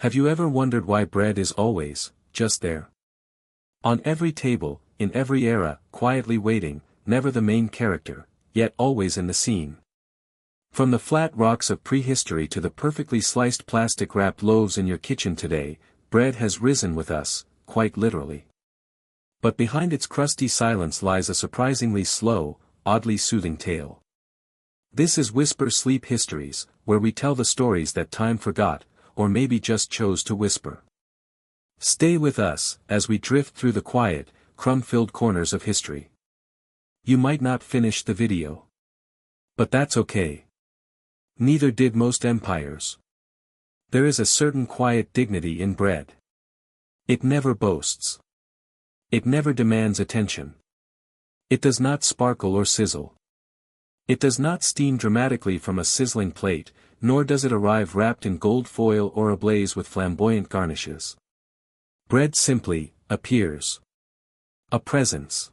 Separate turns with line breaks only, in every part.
Have you ever wondered why bread is always, just there? On every table, in every era, quietly waiting, never the main character, yet always in the scene. From the flat rocks of prehistory to the perfectly sliced plastic-wrapped loaves in your kitchen today, bread has risen with us, quite literally. But behind its crusty silence lies a surprisingly slow, oddly soothing tale. This is Whisper Sleep Histories, where we tell the stories that time forgot, or maybe just chose to whisper. Stay with us, as we drift through the quiet, crumb-filled corners of history. You might not finish the video. But that's okay. Neither did most empires. There is a certain quiet dignity in bread. It never boasts. It never demands attention. It does not sparkle or sizzle. It does not steam dramatically from a sizzling plate, nor does it arrive wrapped in gold foil or ablaze with flamboyant garnishes. Bread simply appears. A presence.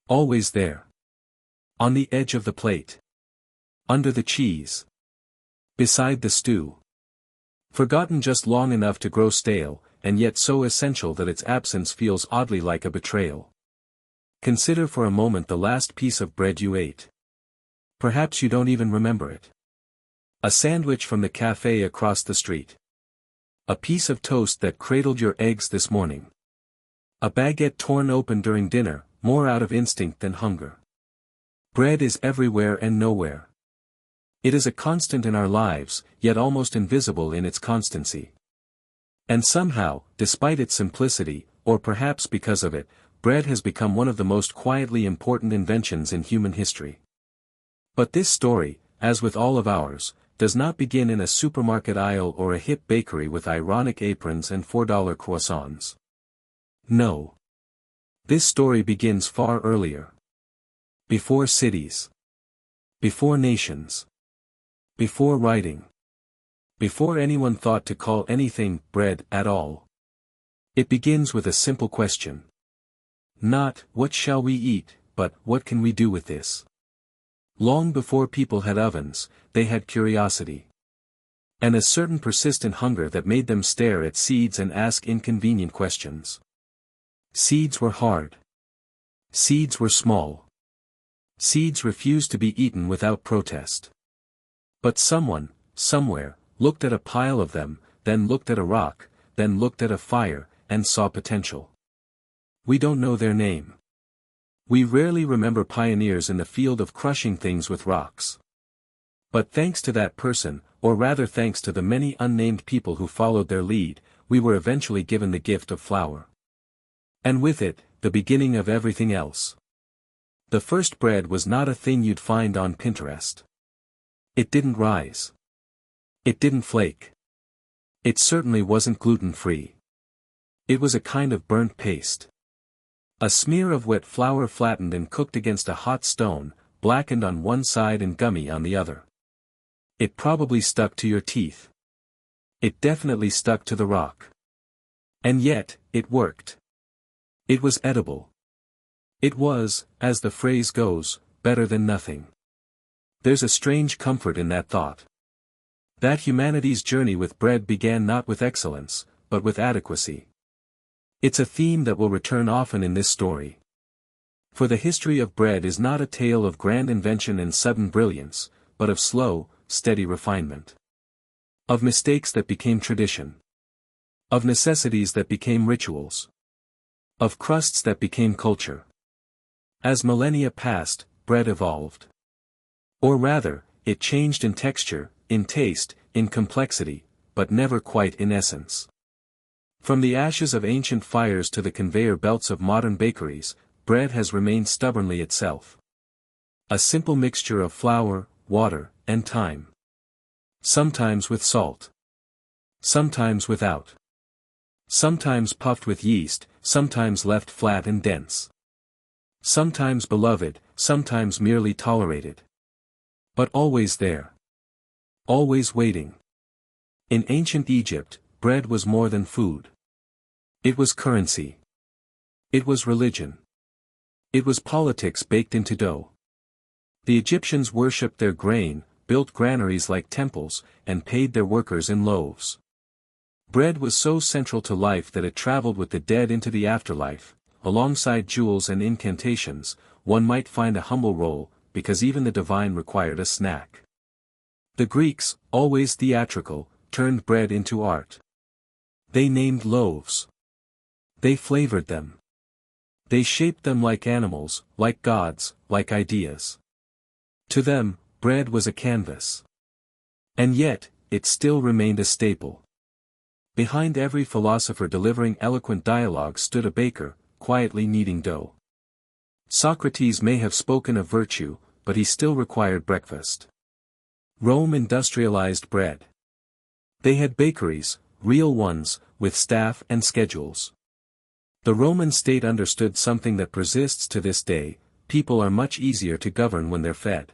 Always there. On the edge of the plate. Under the cheese. Beside the stew. Forgotten just long enough to grow stale, and yet so essential that its absence feels oddly like a betrayal. Consider for a moment the last piece of bread you ate. Perhaps you don't even remember it. A sandwich from the cafe across the street. A piece of toast that cradled your eggs this morning. A baguette torn open during dinner, more out of instinct than hunger. Bread is everywhere and nowhere. It is a constant in our lives, yet almost invisible in its constancy. And somehow, despite its simplicity, or perhaps because of it, bread has become one of the most quietly important inventions in human history. But this story, as with all of ours, does not begin in a supermarket aisle or a hip bakery with ironic aprons and $4 croissants. No. This story begins far earlier. Before cities. Before nations. Before writing. Before anyone thought to call anything bread at all. It begins with a simple question. Not, what shall we eat, but, what can we do with this? Long before people had ovens, they had curiosity. And a certain persistent hunger that made them stare at seeds and ask inconvenient questions. Seeds were hard. Seeds were small. Seeds refused to be eaten without protest. But someone, somewhere, looked at a pile of them, then looked at a rock, then looked at a fire, and saw potential. We don't know their name. We rarely remember pioneers in the field of crushing things with rocks. But thanks to that person, or rather thanks to the many unnamed people who followed their lead, we were eventually given the gift of flour. And with it, the beginning of everything else. The first bread was not a thing you'd find on Pinterest. It didn't rise. It didn't flake. It certainly wasn't gluten-free. It was a kind of burnt paste. A smear of wet flour flattened and cooked against a hot stone, blackened on one side and gummy on the other. It probably stuck to your teeth. It definitely stuck to the rock. And yet, it worked. It was edible. It was, as the phrase goes, better than nothing. There's a strange comfort in that thought. That humanity's journey with bread began not with excellence, but with adequacy. It's a theme that will return often in this story. For the history of bread is not a tale of grand invention and sudden brilliance, but of slow, steady refinement. Of mistakes that became tradition. Of necessities that became rituals. Of crusts that became culture. As millennia passed, bread evolved. Or rather, it changed in texture, in taste, in complexity, but never quite in essence. From the ashes of ancient fires to the conveyor belts of modern bakeries, bread has remained stubbornly itself. A simple mixture of flour, water, and time. Sometimes with salt. Sometimes without. Sometimes puffed with yeast, sometimes left flat and dense. Sometimes beloved, sometimes merely tolerated. But always there. Always waiting. In ancient Egypt, bread was more than food. It was currency. It was religion. It was politics baked into dough. The Egyptians worshipped their grain, built granaries like temples, and paid their workers in loaves. Bread was so central to life that it traveled with the dead into the afterlife. Alongside jewels and incantations, one might find a humble role, because even the divine required a snack. The Greeks, always theatrical, turned bread into art. They named loaves. They flavored them. They shaped them like animals, like gods, like ideas. To them, bread was a canvas. And yet, it still remained a staple. Behind every philosopher delivering eloquent dialogue stood a baker, quietly kneading dough. Socrates may have spoken of virtue, but he still required breakfast. Rome industrialized bread. They had bakeries, real ones, with staff and schedules. The Roman state understood something that persists to this day: people are much easier to govern when they're fed.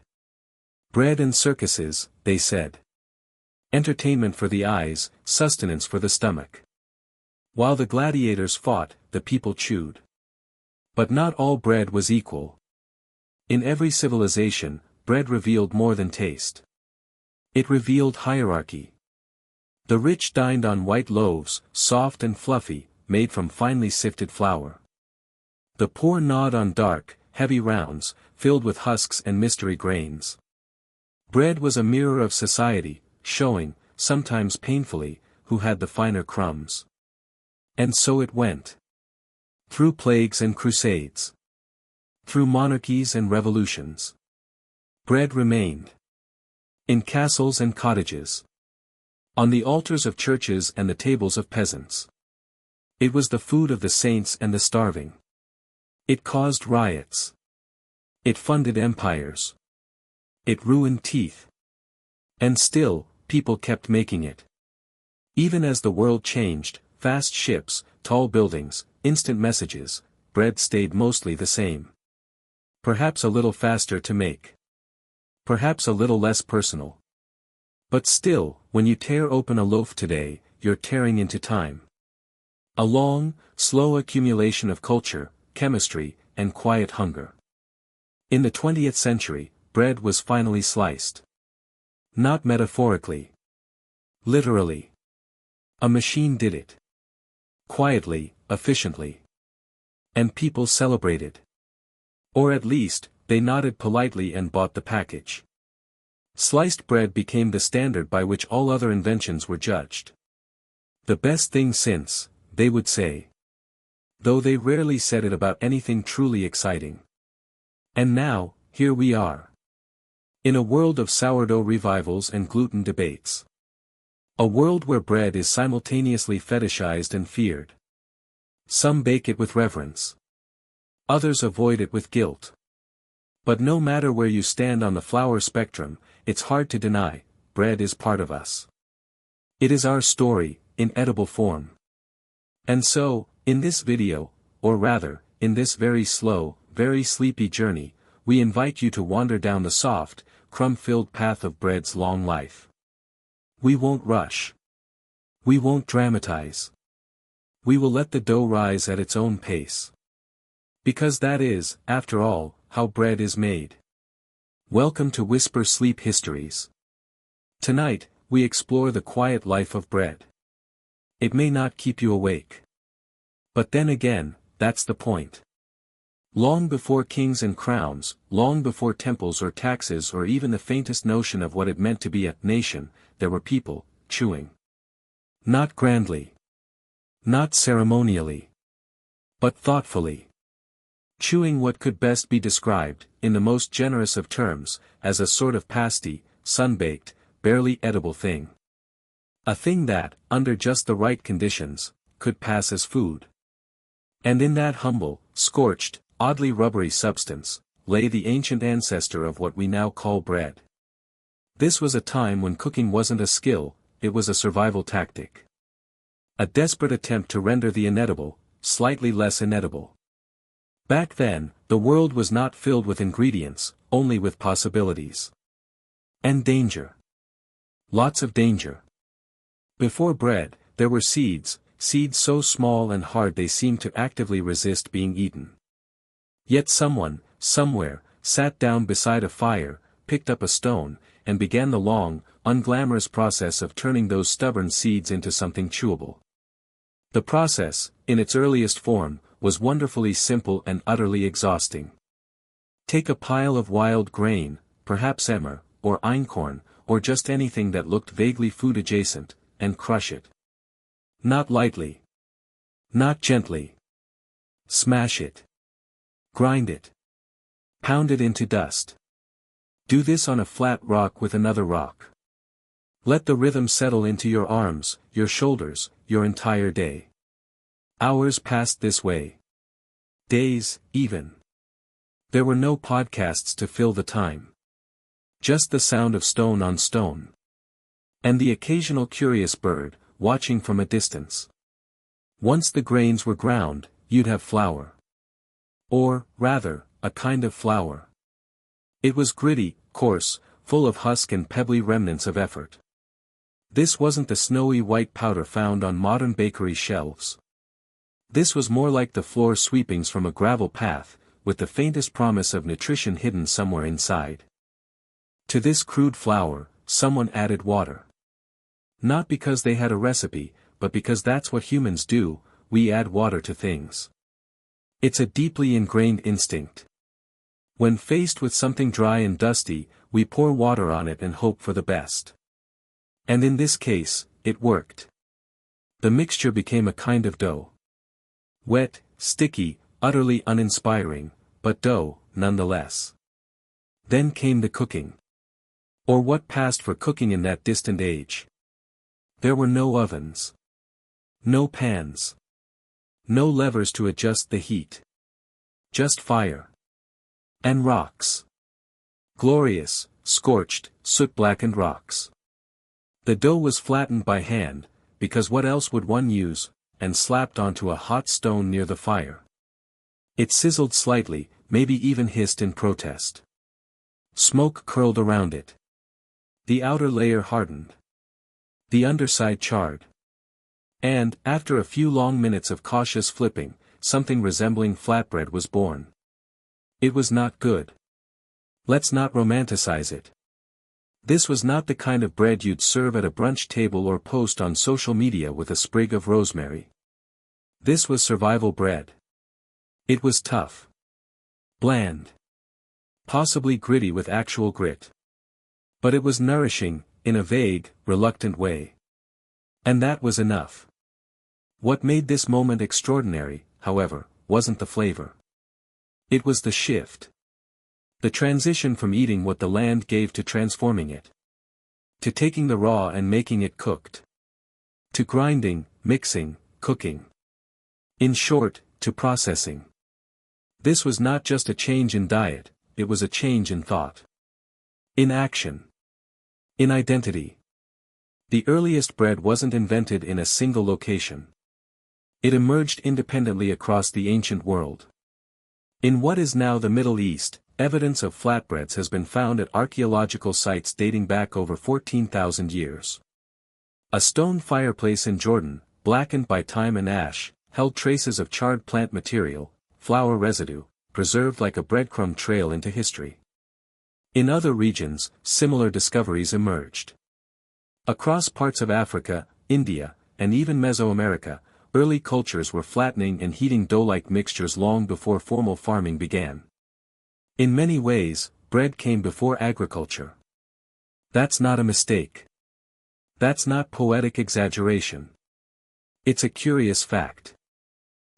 Bread and circuses, they said. Entertainment for the eyes, sustenance for the stomach. While the gladiators fought, the people chewed. But not all bread was equal. In every civilization, bread revealed more than taste. It revealed hierarchy. The rich dined on white loaves, soft and fluffy, made from finely sifted flour. The poor gnawed on dark, heavy rounds, filled with husks and mystery grains. Bread was a mirror of society, showing, sometimes painfully, who had the finer crumbs. And so it went. Through plagues and crusades. Through monarchies and revolutions. Bread remained. In castles and cottages. On the altars of churches and the tables of peasants. It was the food of the saints and the starving. It caused riots. It funded empires. It ruined teeth. And still, people kept making it. Even as the world changed, fast ships, tall buildings, instant messages, bread stayed mostly the same. Perhaps a little faster to make. Perhaps a little less personal. But still, when you tear open a loaf today, you're tearing into time. A long, slow accumulation of culture, chemistry, and quiet hunger. In the 20th century, bread was finally sliced. Not metaphorically. Literally. A machine did it. Quietly, efficiently. And people celebrated. Or at least, they nodded politely and bought the package. Sliced bread became the standard by which all other inventions were judged. The best thing since, they would say. Though they rarely said it about anything truly exciting. And now, here we are. In a world of sourdough revivals and gluten debates. A world where bread is simultaneously fetishized and feared. Some bake it with reverence. Others avoid it with guilt. But no matter where you stand on the flour spectrum, it's hard to deny, bread is part of us. It is our story, in edible form. And so, in this video, or rather, in this very slow, very sleepy journey, we invite you to wander down the soft, crumb-filled path of bread's long life. We won't rush. We won't dramatize. We will let the dough rise at its own pace. Because that is, after all, how bread is made. Welcome to Whisper Sleep Histories. Tonight, we explore the quiet life of bread. It may not keep you awake. But then again, that's the point. Long before kings and crowns, long before temples or taxes or even the faintest notion of what it meant to be a nation, there were people, chewing. Not grandly. Not ceremonially. But thoughtfully. Chewing what could best be described, in the most generous of terms, as a sort of pasty, sun-baked, barely edible thing. A thing that, under just the right conditions, could pass as food. And in that humble, scorched, oddly rubbery substance, lay the ancient ancestor of what we now call bread. This was a time when cooking wasn't a skill, it was a survival tactic. A desperate attempt to render the inedible, slightly less inedible. Back then, the world was not filled with ingredients, only with possibilities. And danger. Lots of danger. Before bread, there were seeds, seeds so small and hard they seemed to actively resist being eaten. Yet someone, somewhere, sat down beside a fire, picked up a stone, and began the long, unglamorous process of turning those stubborn seeds into something chewable. The process, in its earliest form, was wonderfully simple and utterly exhausting. Take a pile of wild grain, perhaps emmer, or einkorn, or just anything that looked vaguely food-adjacent, and crush it. Not lightly. Not gently. Smash it. Grind it. Pound it into dust. Do this on a flat rock with another rock. Let the rhythm settle into your arms, your shoulders, your entire day. Hours passed this way. Days, even. There were no podcasts to fill the time. Just the sound of stone on stone. And the occasional curious bird, watching from a distance. Once the grains were ground, you'd have flour. Or, rather, a kind of flour. It was gritty, coarse, full of husk and pebbly remnants of effort. This wasn't the snowy white powder found on modern bakery shelves. This was more like the floor sweepings from a gravel path, with the faintest promise of nutrition hidden somewhere inside. To this crude flour, someone added water. Not because they had a recipe, but because that's what humans do, we add water to things. It's a deeply ingrained instinct. When faced with something dry and dusty, we pour water on it and hope for the best. And in this case, it worked. The mixture became a kind of dough. Wet, sticky, utterly uninspiring, but dough, nonetheless. Then came the cooking. Or what passed for cooking in that distant age. There were no ovens. No pans. No levers to adjust the heat. Just fire. And rocks. Glorious, scorched, soot-blackened rocks. The dough was flattened by hand, because what else would one use, and slapped onto a hot stone near the fire. It sizzled slightly, maybe even hissed in protest. Smoke curled around it. The outer layer hardened. The underside charred. And, after a few long minutes of cautious flipping, something resembling flatbread was born. It was not good. Let's not romanticize it. This was not the kind of bread you'd serve at a brunch table or post on social media with a sprig of rosemary. This was survival bread. It was tough. Bland. Possibly gritty with actual grit. But it was nourishing, in a vague, reluctant way. And that was enough. What made this moment extraordinary, however, wasn't the flavor. It was the shift. The transition from eating what the land gave to transforming it. To taking the raw and making it cooked. To grinding, mixing, cooking. In short, to processing. This was not just a change in diet, it was a change in thought. In action. In identity. The earliest bread wasn't invented in a single location. It emerged independently across the ancient world. In what is now the Middle East, evidence of flatbreads has been found at archaeological sites dating back over 14,000 years. A stone fireplace in Jordan, blackened by time and ash, held traces of charred plant material, flour residue, preserved like a breadcrumb trail into history. In other regions, similar discoveries emerged. Across parts of Africa, India, and even Mesoamerica, early cultures were flattening and heating dough-like mixtures long before formal farming began. In many ways, bread came before agriculture. That's not a mistake. That's not poetic exaggeration. It's a curious fact.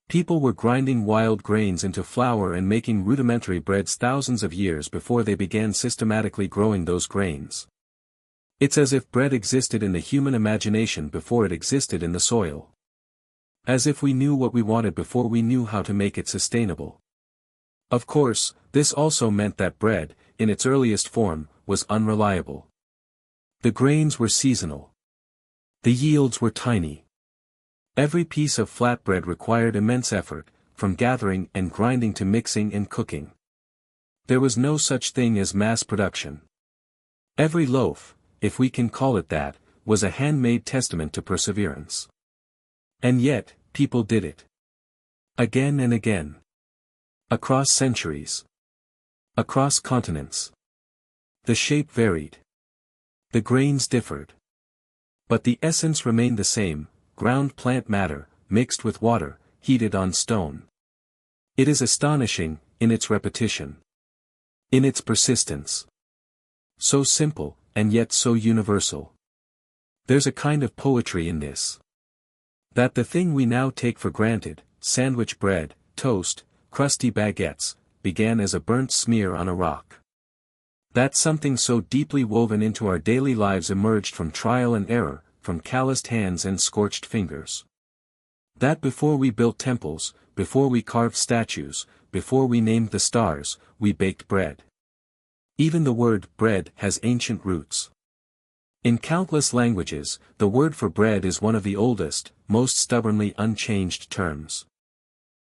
People were grinding wild grains into flour and making rudimentary breads thousands of years before they began systematically growing those grains. It's as if bread existed in the human imagination before it existed in the soil. As if we knew what we wanted before we knew how to make it sustainable. Of course, this also meant that bread, in its earliest form, was unreliable. The grains were seasonal. The yields were tiny. Every piece of flatbread required immense effort, from gathering and grinding to mixing and cooking. There was no such thing as mass production. Every loaf, if we can call it that, was a handmade testament to perseverance. And yet, people did it. Again and again. Across centuries. Across continents. The shape varied. The grains differed. But the essence remained the same, ground plant matter, mixed with water, heated on stone. It is astonishing, in its repetition. In its persistence. So simple, and yet so universal. There's a kind of poetry in this. That the thing we now take for granted, sandwich bread, toast, crusty baguettes, began as a burnt smear on a rock. That something so deeply woven into our daily lives emerged from trial and error, from calloused hands and scorched fingers. That before we built temples, before we carved statues, before we named the stars, we baked bread. Even the word bread has ancient roots. In countless languages, the word for bread is one of the oldest, most stubbornly unchanged terms.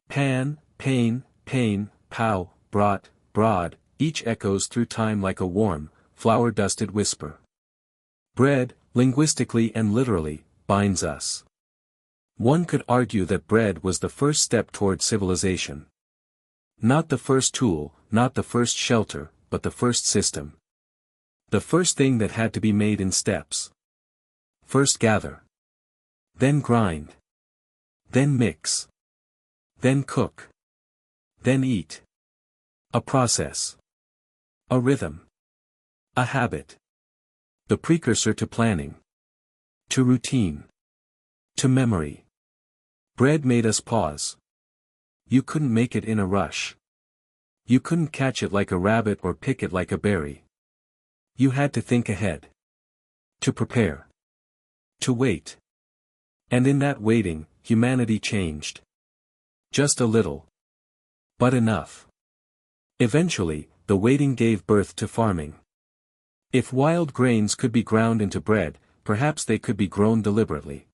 Pan, pain, pain, pow, brought, broad, each echoes through time like a warm, flower-dusted whisper. Bread, linguistically and literally, binds us. One could argue that bread was the first step toward civilization. Not the first tool, not the first shelter, but the first system. The first thing that had to be made in steps. First gather. Then grind. Then mix. Then cook. Then eat. A process. A rhythm. A habit. The precursor to planning. To routine. To memory. Bread made us pause. You couldn't make it in a rush. You couldn't catch it like a rabbit or pick it like a berry. You had to think ahead. To prepare. To wait. And in that waiting, humanity changed. Just a little. But enough. Eventually, the waiting gave birth to farming. If wild grains could be ground into bread, perhaps they could be grown deliberately.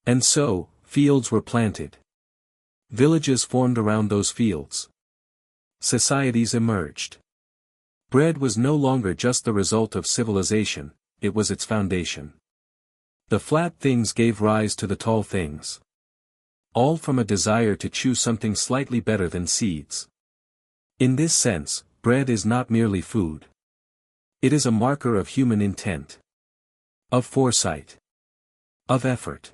And so, fields were planted. Villages formed around those fields. Societies emerged. Bread was no longer just the result of civilization, it was its foundation. The flat things gave rise to the tall things. All from a desire to choose something slightly better than seeds. In this sense, bread is not merely food. It is a marker of human intent. Of foresight. Of effort.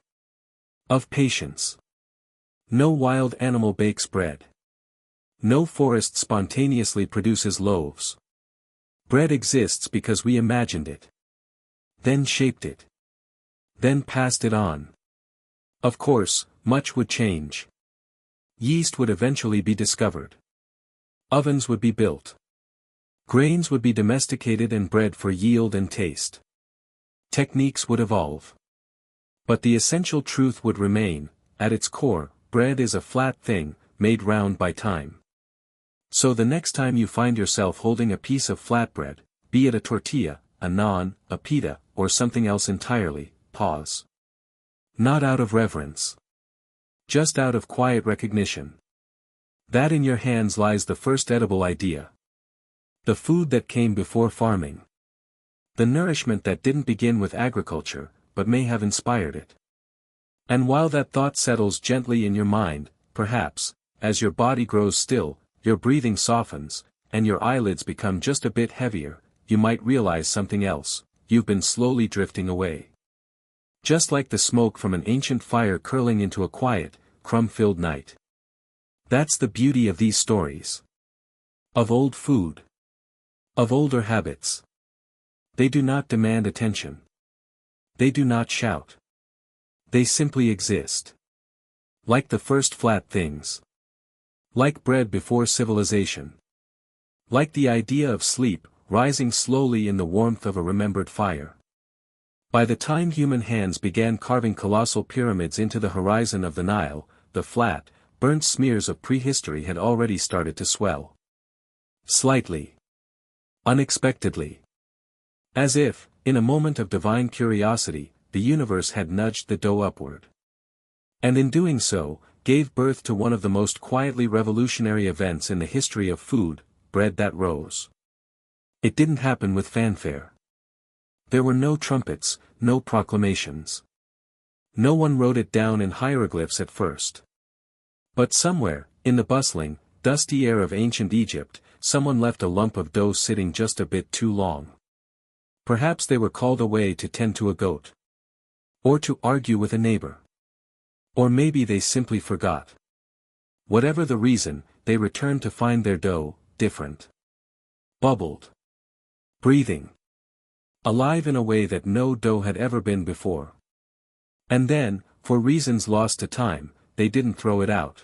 Of patience. No wild animal bakes bread. No forest spontaneously produces loaves. Bread exists because we imagined it. Then shaped it. Then passed it on. Of course, much would change. Yeast would eventually be discovered. Ovens would be built. Grains would be domesticated and bred for yield and taste. Techniques would evolve. But the essential truth would remain, at its core, bread is a flat thing, made round by time. So the next time you find yourself holding a piece of flatbread, be it a tortilla, a naan, a pita, or something else entirely, pause. Not out of reverence. Just out of quiet recognition. That in your hands lies the first edible idea. The food that came before farming. The nourishment that didn't begin with agriculture, but may have inspired it. And while that thought settles gently in your mind, perhaps, as your body grows still, your breathing softens, and your eyelids become just a bit heavier, you might realize something else: you've been slowly drifting away. Just like the smoke from an ancient fire curling into a quiet, crumb-filled night. That's the beauty of these stories. Of old food. Of older habits. They do not demand attention. They do not shout. They simply exist. Like the first flat things. Like bread before civilization. Like the idea of sleep, rising slowly in the warmth of a remembered fire. By the time human hands began carving colossal pyramids into the horizon of the Nile, the flat, burnt smears of prehistory had already started to swell. Slightly. Unexpectedly. As if, in a moment of divine curiosity, the universe had nudged the dough upward. And in doing so, gave birth to one of the most quietly revolutionary events in the history of food, bread that rose. It didn't happen with fanfare. There were no trumpets, no proclamations. No one wrote it down in hieroglyphs at first. But somewhere, in the bustling, dusty air of ancient Egypt, someone left a lump of dough sitting just a bit too long. Perhaps they were called away to tend to a goat. Or to argue with a neighbor. Or maybe they simply forgot. Whatever the reason, they returned to find their dough, different. Bubbled. Breathing. Alive in a way that no dough had ever been before. And then, for reasons lost to time, they didn't throw it out.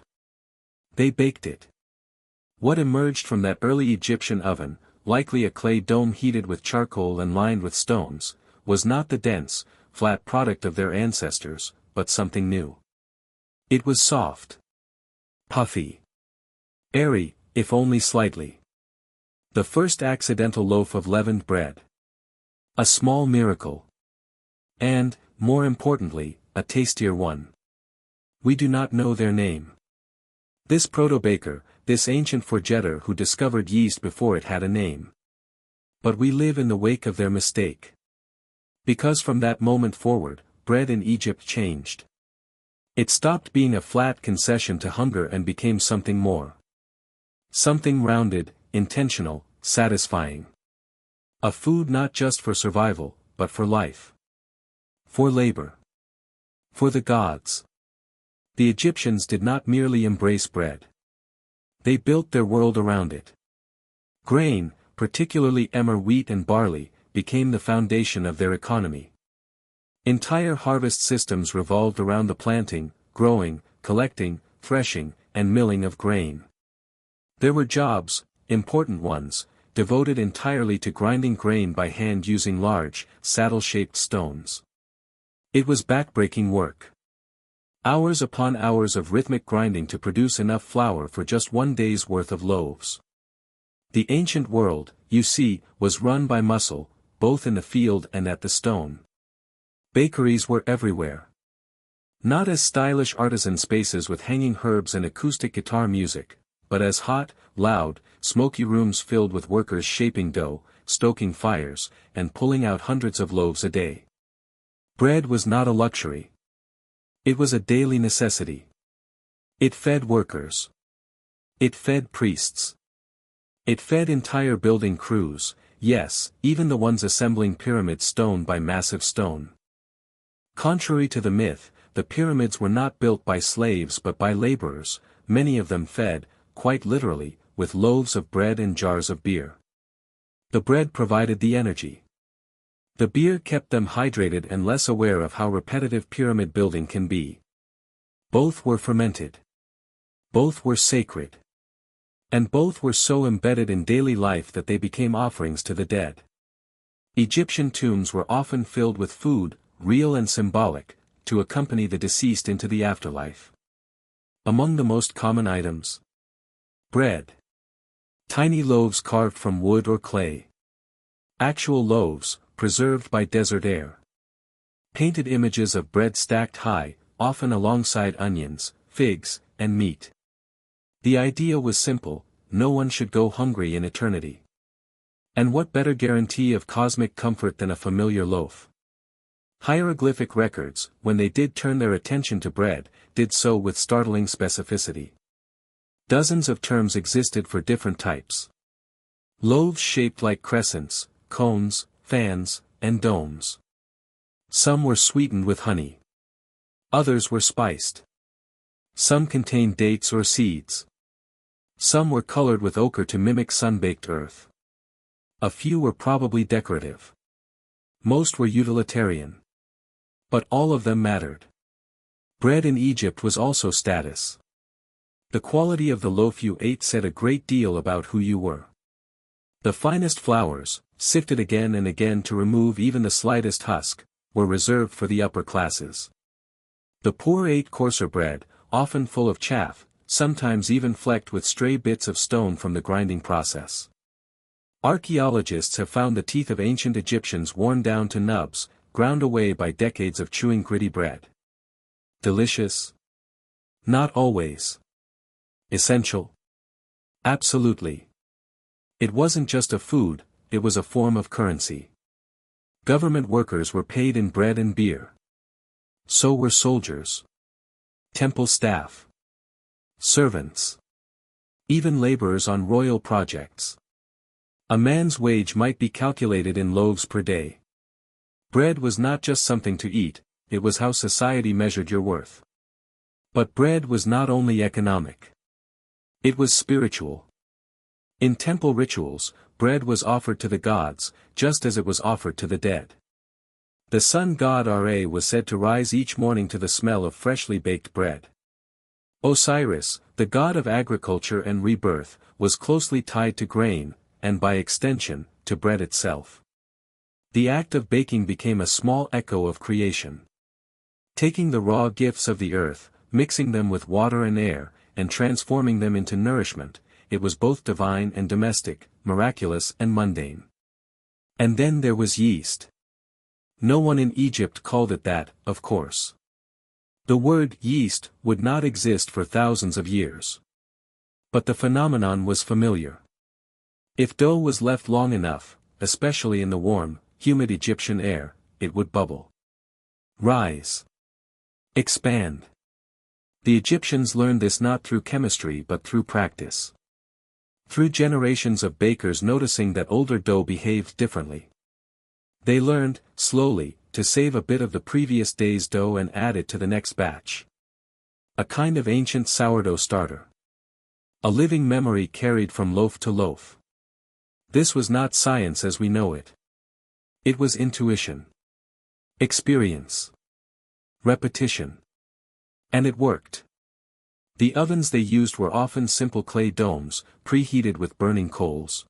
They baked it. What emerged from that early Egyptian oven, likely a clay dome heated with charcoal and lined with stones, was not the dense, flat product of their ancestors, but something new. It was soft. Puffy. Airy, if only slightly. The first accidental loaf of leavened bread. A small miracle. And, more importantly, a tastier one. We do not know their name. This proto-baker, this ancient forgetter who discovered yeast before it had a name. But we live in the wake of their mistake. Because from that moment forward, bread in Egypt changed. It stopped being a flat concession to hunger and became something more. Something rounded, intentional, satisfying. A food not just for survival, but for life. For labor. For the gods. The Egyptians did not merely embrace bread. They built their world around it. Grain, particularly emmer wheat and barley, became the foundation of their economy. Entire harvest systems revolved around the planting, growing, collecting, threshing, and milling of grain. There were jobs, important ones, devoted entirely to grinding grain by hand using large, saddle-shaped stones. It was backbreaking work. Hours upon hours of rhythmic grinding to produce enough flour for just one day's worth of loaves. The ancient world, you see, was run by muscle, both in the field and at the stone. Bakeries were everywhere. Not as stylish artisan spaces with hanging herbs and acoustic guitar music, but as hot, loud, smoky rooms filled with workers shaping dough, stoking fires, and pulling out hundreds of loaves a day. Bread was not a luxury. It was a daily necessity. It fed workers. It fed priests. It fed entire building crews, yes, even the ones assembling pyramids stone by massive stone. Contrary to the myth, the pyramids were not built by slaves but by laborers, many of them fed, quite literally, with loaves of bread and jars of beer. The bread provided the energy. The beer kept them hydrated and less aware of how repetitive pyramid building can be. Both were fermented. Both were sacred. And both were so embedded in daily life that they became offerings to the dead. Egyptian tombs were often filled with food, real and symbolic, to accompany the deceased into the afterlife. Among the most common items: bread. Tiny loaves carved from wood or clay. Actual loaves, preserved by desert air. Painted images of bread stacked high, often alongside onions, figs, and meat. The idea was simple: no one should go hungry in eternity. And what better guarantee of cosmic comfort than a familiar loaf? Hieroglyphic records, when they did turn their attention to bread, did so with startling specificity. Dozens of terms existed for different types. Loaves shaped like crescents, cones, fans, and domes. Some were sweetened with honey. Others were spiced. Some contained dates or seeds. Some were colored with ochre to mimic sun-baked earth. A few were probably decorative. Most were utilitarian. But all of them mattered. Bread in Egypt was also status. The quality of the loaf you ate said a great deal about who you were. The finest flours, sifted again and again to remove even the slightest husk, were reserved for the upper classes. The poor ate coarser bread, often full of chaff, sometimes even flecked with stray bits of stone from the grinding process. Archaeologists have found the teeth of ancient Egyptians worn down to nubs, ground away by decades of chewing gritty bread. Delicious? Not always. Essential? Absolutely. It wasn't just a food, it was a form of currency. Government workers were paid in bread and beer. So were soldiers. Temple staff. Servants. Even laborers on royal projects. A man's wage might be calculated in loaves per day. Bread was not just something to eat, it was how society measured your worth. But bread was not only economic. It was spiritual. In temple rituals, bread was offered to the gods, just as it was offered to the dead. The sun god Ra was said to rise each morning to the smell of freshly baked bread. Osiris, the god of agriculture and rebirth, was closely tied to grain, and by extension, to bread itself. The act of baking became a small echo of creation. Taking the raw gifts of the earth, mixing them with water and air, and transforming them into nourishment, it was both divine and domestic, miraculous and mundane. And then there was yeast. No one in Egypt called it that, of course. The word yeast would not exist for thousands of years. But the phenomenon was familiar. If dough was left long enough, especially in the warm, humid Egyptian air, it would bubble. Rise. Expand. The Egyptians learned this not through chemistry but through practice. Through generations of bakers noticing that older dough behaved differently. They learned, slowly, to save a bit of the previous day's dough and add it to the next batch. A kind of ancient sourdough starter. A living memory carried from loaf to loaf. This was not science as we know it. It was intuition. Experience. Repetition. And it worked. The ovens they used were often simple clay domes, preheated with burning coals.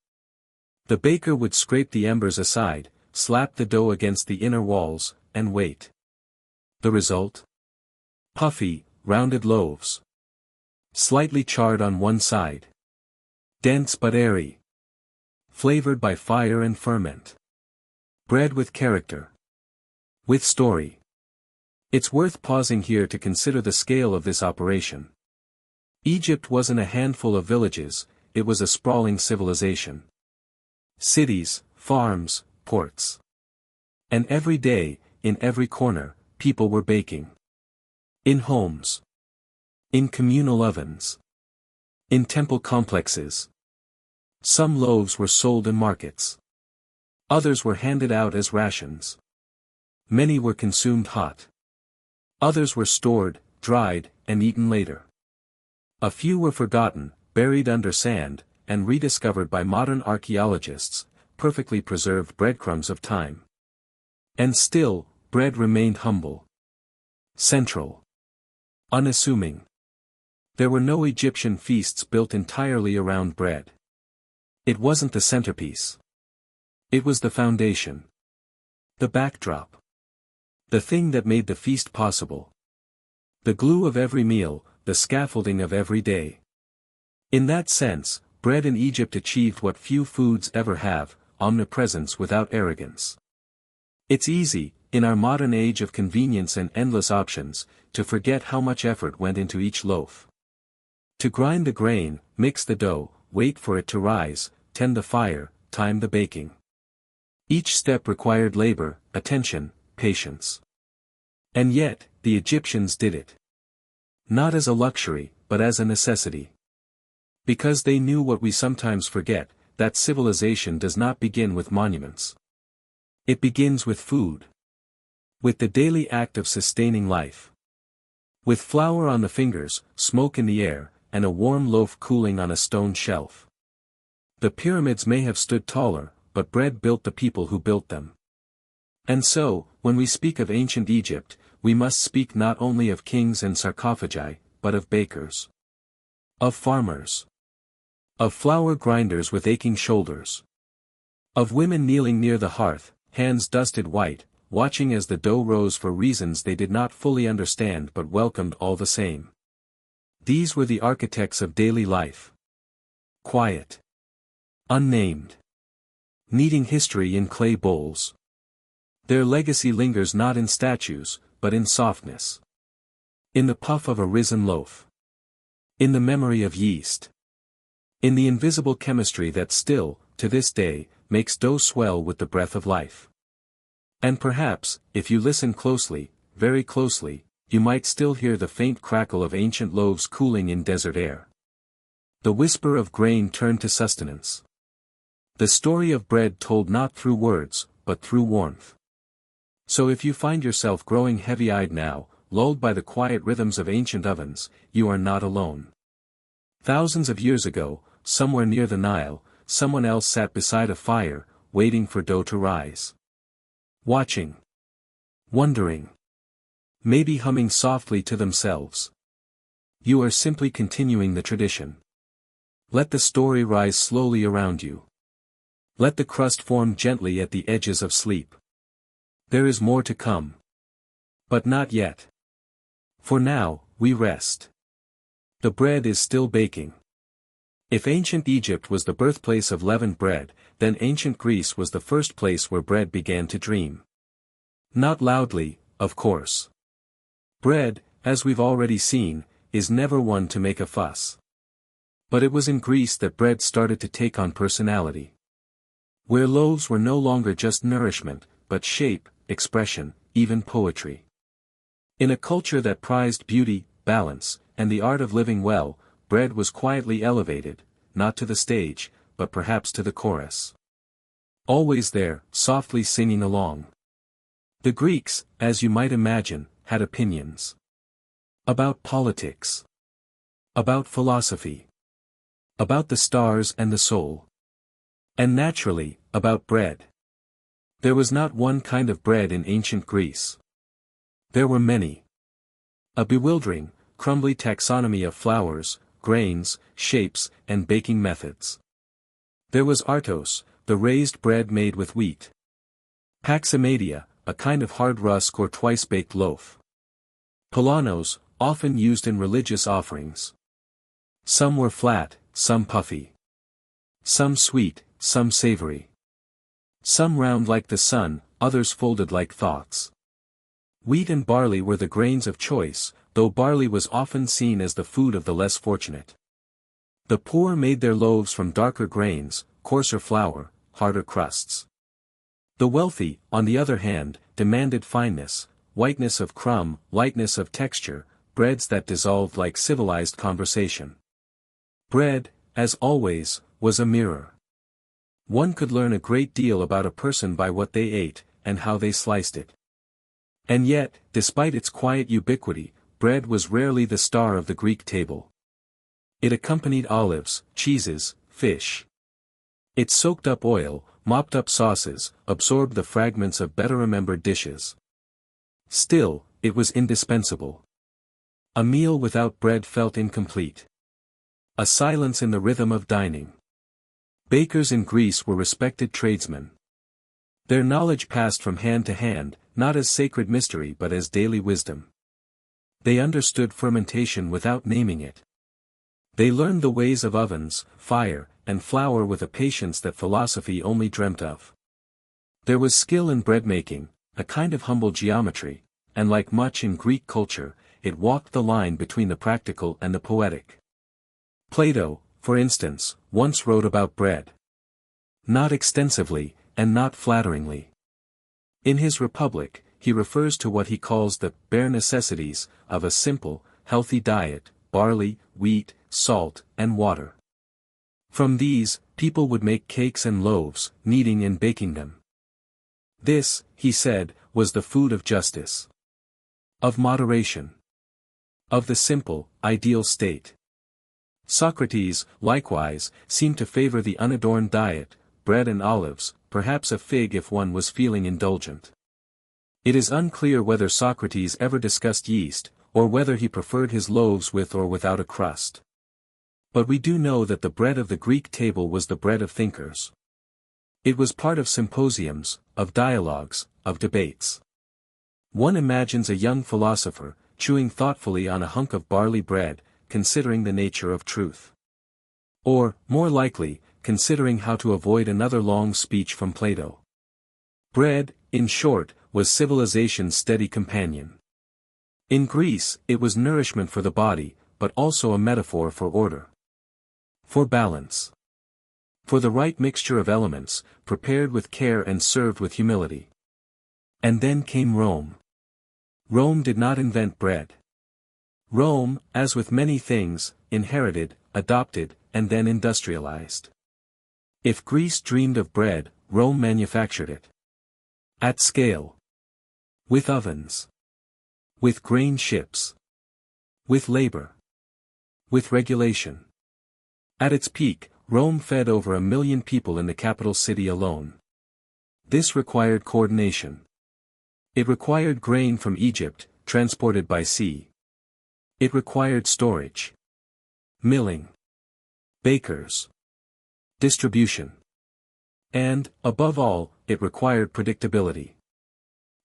The baker would scrape the embers aside, slap the dough against the inner walls, and wait. The result? Puffy, rounded loaves. Slightly charred on one side. Dense but airy. Flavored by fire and ferment. Bread with character. With story. It's worth pausing here to consider the scale of this operation. Egypt wasn't a handful of villages, it was a sprawling civilization. Cities, farms, ports. And every day, in every corner, people were baking. In homes. In communal ovens. In temple complexes. Some loaves were sold in markets. Others were handed out as rations. Many were consumed hot. Others were stored, dried, and eaten later. A few were forgotten, buried under sand, and rediscovered by modern archaeologists, perfectly preserved breadcrumbs of time. And still, bread remained humble. Central. Unassuming. There were no Egyptian feasts built entirely around bread. It wasn't the centerpiece. It was the foundation. The backdrop. The thing that made the feast possible. The glue of every meal, the scaffolding of every day. In that sense, bread in Egypt achieved what few foods ever have, omnipresence without arrogance. It's easy, in our modern age of convenience and endless options, to forget how much effort went into each loaf. To grind the grain, mix the dough, wait for it to rise, tend the fire, time the baking. Each step required labor, attention, patience. And yet, the Egyptians did it. Not as a luxury, but as a necessity. Because they knew what we sometimes forget, that civilization does not begin with monuments. It begins with food. With the daily act of sustaining life. With flour on the fingers, smoke in the air, and a warm loaf cooling on a stone shelf. The pyramids may have stood taller, but bread built the people who built them. And so, when we speak of ancient Egypt, we must speak not only of kings and sarcophagi, but of bakers. Of farmers. Of flour grinders with aching shoulders. Of women kneeling near the hearth, hands dusted white, watching as the dough rose for reasons they did not fully understand but welcomed all the same. These were the architects of daily life. Quiet. Unnamed. Kneading history in clay bowls. Their legacy lingers not in statues, but in softness. In the puff of a risen loaf. In the memory of yeast. In the invisible chemistry that still, to this day, makes dough swell with the breath of life. And perhaps, if you listen closely, very closely, you might still hear the faint crackle of ancient loaves cooling in desert air. The whisper of grain turned to sustenance. The story of bread told not through words, but through warmth. So if you find yourself growing heavy-eyed now, lulled by the quiet rhythms of ancient ovens, you are not alone. Thousands of years ago, somewhere near the Nile, someone else sat beside a fire, waiting for dough to rise. Watching. Wondering. Maybe humming softly to themselves. You are simply continuing the tradition. Let the story rise slowly around you. Let the crust form gently at the edges of sleep. There is more to come. But not yet. For now, we rest. The bread is still baking. If ancient Egypt was the birthplace of leavened bread, then ancient Greece was the first place where bread began to dream. Not loudly, of course. Bread, as we've already seen, is never one to make a fuss. But it was in Greece that bread started to take on personality. Where loaves were no longer just nourishment, but shape, expression, even poetry. In a culture that prized beauty, balance, and the art of living well, bread was quietly elevated, not to the stage, but perhaps to the chorus. Always there, softly singing along. The Greeks, as you might imagine, had opinions. About politics. About philosophy. About the stars and the soul. And naturally, about bread. There was not one kind of bread in ancient Greece. There were many. A bewildering, crumbly taxonomy of flours, grains, shapes, and baking methods. There was artos, the raised bread made with wheat. Paximadia, a kind of hard rusk or twice-baked loaf. Polanos, often used in religious offerings. Some were flat, some puffy. Some sweet, some savory. Some round like the sun, others folded like thoughts. Wheat and barley were the grains of choice, though barley was often seen as the food of the less fortunate. The poor made their loaves from darker grains, coarser flour, harder crusts. The wealthy, on the other hand, demanded fineness, whiteness of crumb, lightness of texture, breads that dissolved like civilized conversation. Bread, as always, was a mirror. One could learn a great deal about a person by what they ate, and how they sliced it. And yet, despite its quiet ubiquity, bread was rarely the star of the Greek table. It accompanied olives, cheeses, fish. It soaked up oil, mopped up sauces, absorbed the fragments of better-remembered dishes. Still, it was indispensable. A meal without bread felt incomplete. A silence in the rhythm of dining. Bakers in Greece were respected tradesmen. Their knowledge passed from hand to hand, not as sacred mystery but as daily wisdom. They understood fermentation without naming it. They learned the ways of ovens, fire, and flour with a patience that philosophy only dreamt of. There was skill in bread making, a kind of humble geometry, and like much in Greek culture, it walked the line between the practical and the poetic. Plato, for instance, once wrote about bread. Not extensively, and not flatteringly. In his Republic, he refers to what he calls the bare necessities of a simple, healthy diet: barley, wheat, salt, and water. From these, people would make cakes and loaves, kneading and baking them. This, he said, was the food of justice. Of moderation. Of the simple, ideal state. Socrates, likewise, seemed to favor the unadorned diet: bread and olives, perhaps a fig if one was feeling indulgent. It is unclear whether Socrates ever discussed yeast, or whether he preferred his loaves with or without a crust. But we do know that the bread of the Greek table was the bread of thinkers. It was part of symposiums, of dialogues, of debates. One imagines a young philosopher, chewing thoughtfully on a hunk of barley bread, considering the nature of truth. Or, more likely, considering how to avoid another long speech from Plato. Bread, in short, was civilization's steady companion. In Greece, it was nourishment for the body, but also a metaphor for order. For balance. For the right mixture of elements, prepared with care and served with humility. And then came Rome. Rome did not invent bread. Rome, as with many things, inherited, adopted, and then industrialized. If Greece dreamed of bread, Rome manufactured it. At scale. With ovens. With grain ships. With labor. With regulation. At its peak, Rome fed over 1 million people in the capital city alone. This required coordination. It required grain from Egypt, transported by sea. It required storage. Milling. Bakers. Distribution. And, above all, it required predictability.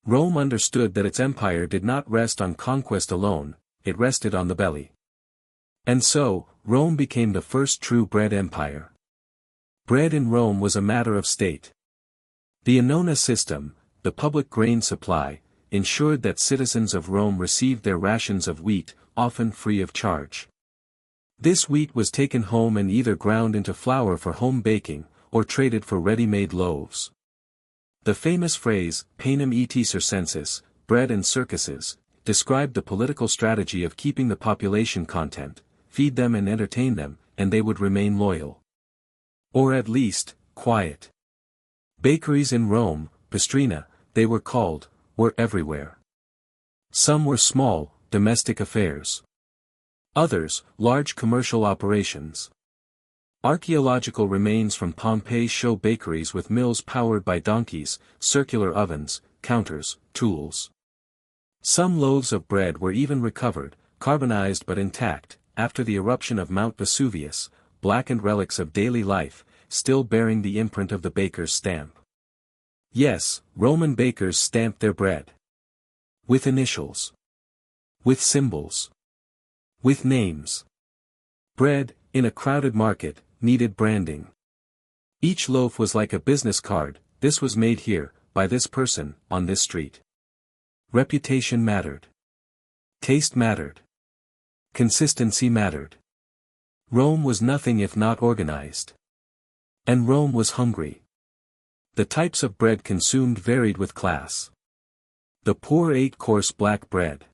Rome understood that its empire did not rest on conquest alone, it rested on the belly. And so, Rome became the first true bread empire. Bread in Rome was a matter of state. The annona system, the public grain supply, ensured that citizens of Rome received their rations of wheat, often free of charge. This wheat was taken home and either ground into flour for home baking, or traded for ready-made loaves. The famous phrase, panem et circenses, bread and circuses, described the political strategy of keeping the population content, feed them and entertain them, and they would remain loyal. Or at least, quiet. Bakeries in Rome, pastrina, they were called, were everywhere. Some were small, domestic affairs. Others, large commercial operations. Archaeological remains from Pompeii show bakeries with mills powered by donkeys, circular ovens, counters, tools. Some loaves of bread were even recovered, carbonized but intact, after the eruption of Mount Vesuvius, blackened relics of daily life, still bearing the imprint of the baker's stamp. Yes, Roman bakers stamped their bread. With initials. With symbols. With names. Bread, in a crowded market, needed branding. Each loaf was like a business card, this was made here, by this person, on this street. Reputation mattered. Taste mattered. Consistency mattered. Rome was nothing if not organized. And Rome was hungry. The types of bread consumed varied with class. The poor ate coarse black bread.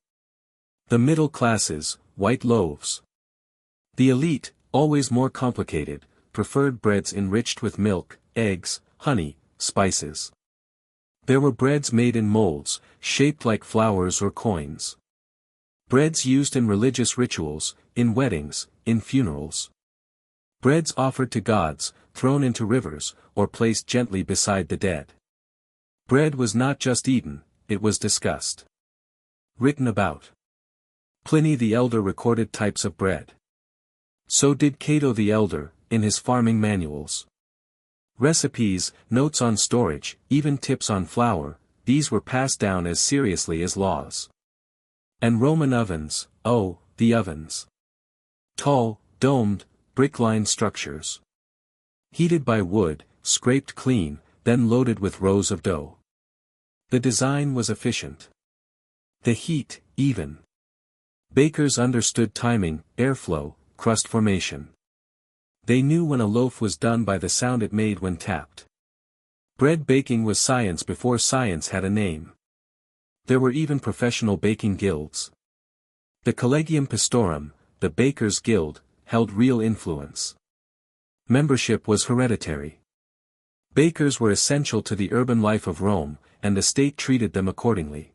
The middle classes, white loaves. The elite, always more complicated, preferred breads enriched with milk, eggs, honey, spices. There were breads made in molds, shaped like flowers or coins. Breads used in religious rituals, in weddings, in funerals. Breads offered to gods, thrown into rivers, or placed gently beside the dead. Bread was not just eaten, it was discussed. Written about. Pliny the Elder recorded types of bread. So did Cato the Elder, in his farming manuals. Recipes, notes on storage, even tips on flour, these were passed down as seriously as laws. And Roman ovens, oh, the ovens. Tall, domed, brick-lined structures. Heated by wood, scraped clean, then loaded with rows of dough. The design was efficient. The heat, even. Bakers understood timing, airflow, crust formation. They knew when a loaf was done by the sound it made when tapped. Bread baking was science before science had a name. There were even professional baking guilds. The Collegium Pastorum, the Bakers' Guild, held real influence. Membership was hereditary. Bakers were essential to the urban life of Rome, and the state treated them accordingly.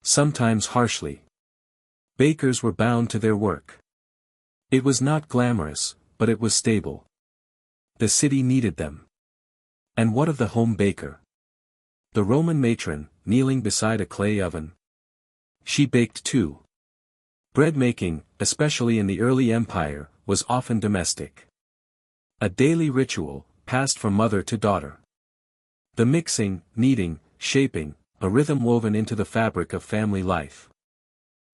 Sometimes harshly. Bakers were bound to their work. It was not glamorous, but it was stable. The city needed them. And what of the home baker? The Roman matron, kneeling beside a clay oven. She baked too. Bread making, especially in the early empire, was often domestic. A daily ritual, passed from mother to daughter. The mixing, kneading, shaping, a rhythm woven into the fabric of family life.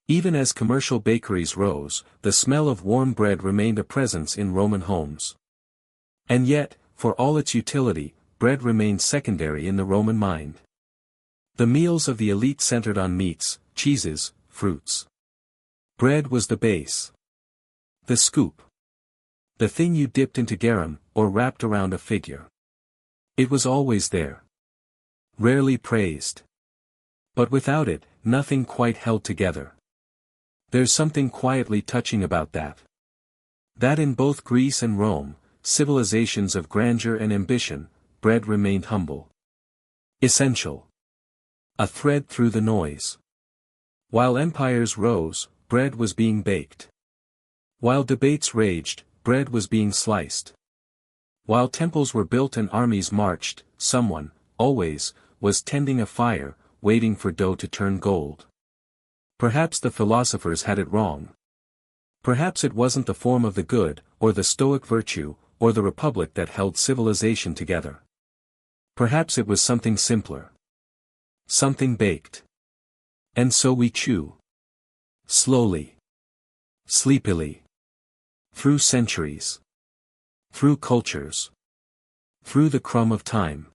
Even as commercial bakeries rose, the smell of warm bread remained a presence in Roman homes. And yet, for all its utility, bread remained secondary in the Roman mind. The meals of the elite centered on meats, cheeses, fruits. Bread was the base. The scoop. The thing you dipped into garum, or wrapped around a figure. It was always there. Rarely praised. But without it, nothing quite held together. There's something quietly touching about that. That in both Greece and Rome, civilizations of grandeur and ambition, bread remained humble. Essential. A thread through the noise. While empires rose, bread was being baked. While debates raged, bread was being sliced. While temples were built and armies marched, someone, always, was tending a fire, waiting for dough to turn gold. Perhaps the philosophers had it wrong. Perhaps it wasn't the form of the good, or the stoic virtue, or the republic that held civilization together. Perhaps it was something simpler. Something baked. And so we chew. Slowly. Sleepily. Through centuries. Through cultures. Through the crumb of time.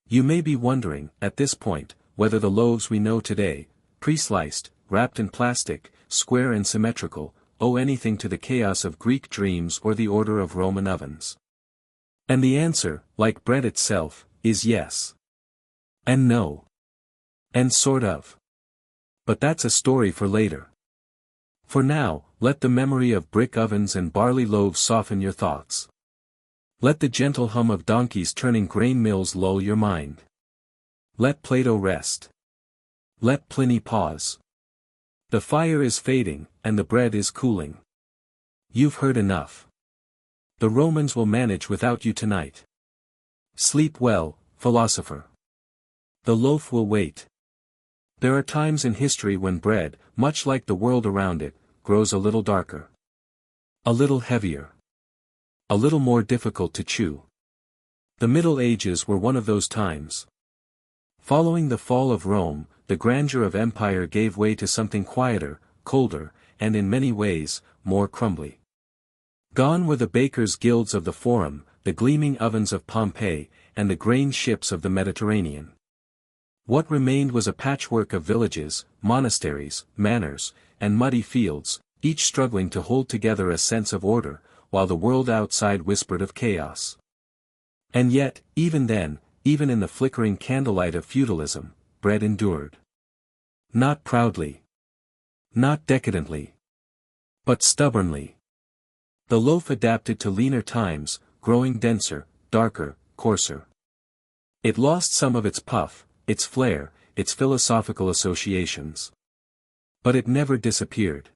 You may be wondering, at this point, whether the loaves we know today, pre-sliced, wrapped in plastic, square and symmetrical, owe anything to the chaos of Greek dreams or the order of Roman ovens. And the answer, like bread itself, is yes. And no. And sort of. But that's a story for later. For now, let the memory of brick ovens and barley loaves soften your thoughts. Let the gentle hum of donkeys turning grain mills lull your mind. Let Plato rest. Let Pliny pause. The fire is fading, and the bread is cooling. You've heard enough. The Romans will manage without you tonight. Sleep well, philosopher. The loaf will wait. There are times in history when bread, much like the world around it, grows a little darker. A little heavier. A little more difficult to chew. The Middle Ages were one of those times. Following the fall of Rome, the grandeur of empire gave way to something quieter, colder, and in many ways, more crumbly. Gone were the bakers' guilds of the Forum, the gleaming ovens of Pompeii, and the grain ships of the Mediterranean. What remained was a patchwork of villages, monasteries, manors, and muddy fields, each struggling to hold together a sense of order, while the world outside whispered of chaos. And yet, even then, even in the flickering candlelight of feudalism, bread endured. Not proudly. Not decadently. But stubbornly. The loaf adapted to leaner times, growing denser, darker, coarser. It lost some of its puff, its flair, its philosophical associations. But it never disappeared.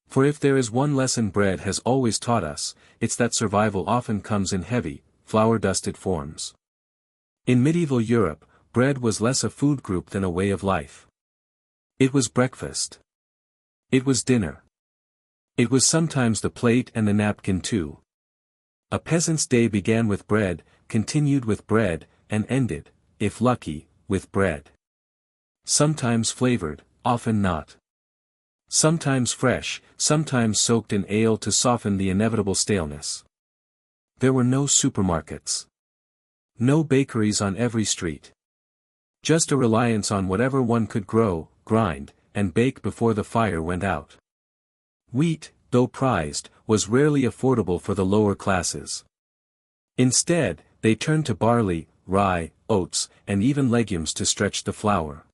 For if there is one lesson bread has always taught us, it's that survival often comes in heavy, flour-dusted forms. In medieval Europe, bread was less a food group than a way of life. It was breakfast. It was dinner. It was sometimes the plate and the napkin too. A peasant's day began with bread, continued with bread, and ended, if lucky, with bread. Sometimes flavored, often not. Sometimes fresh, sometimes soaked in ale to soften the inevitable staleness. There were no supermarkets. No bakeries on every street. Just a reliance on whatever one could grow, grind, and bake before the fire went out. Wheat, though prized, was rarely affordable for the lower classes. Instead, they turned to barley, rye, oats, and even legumes to stretch the flour.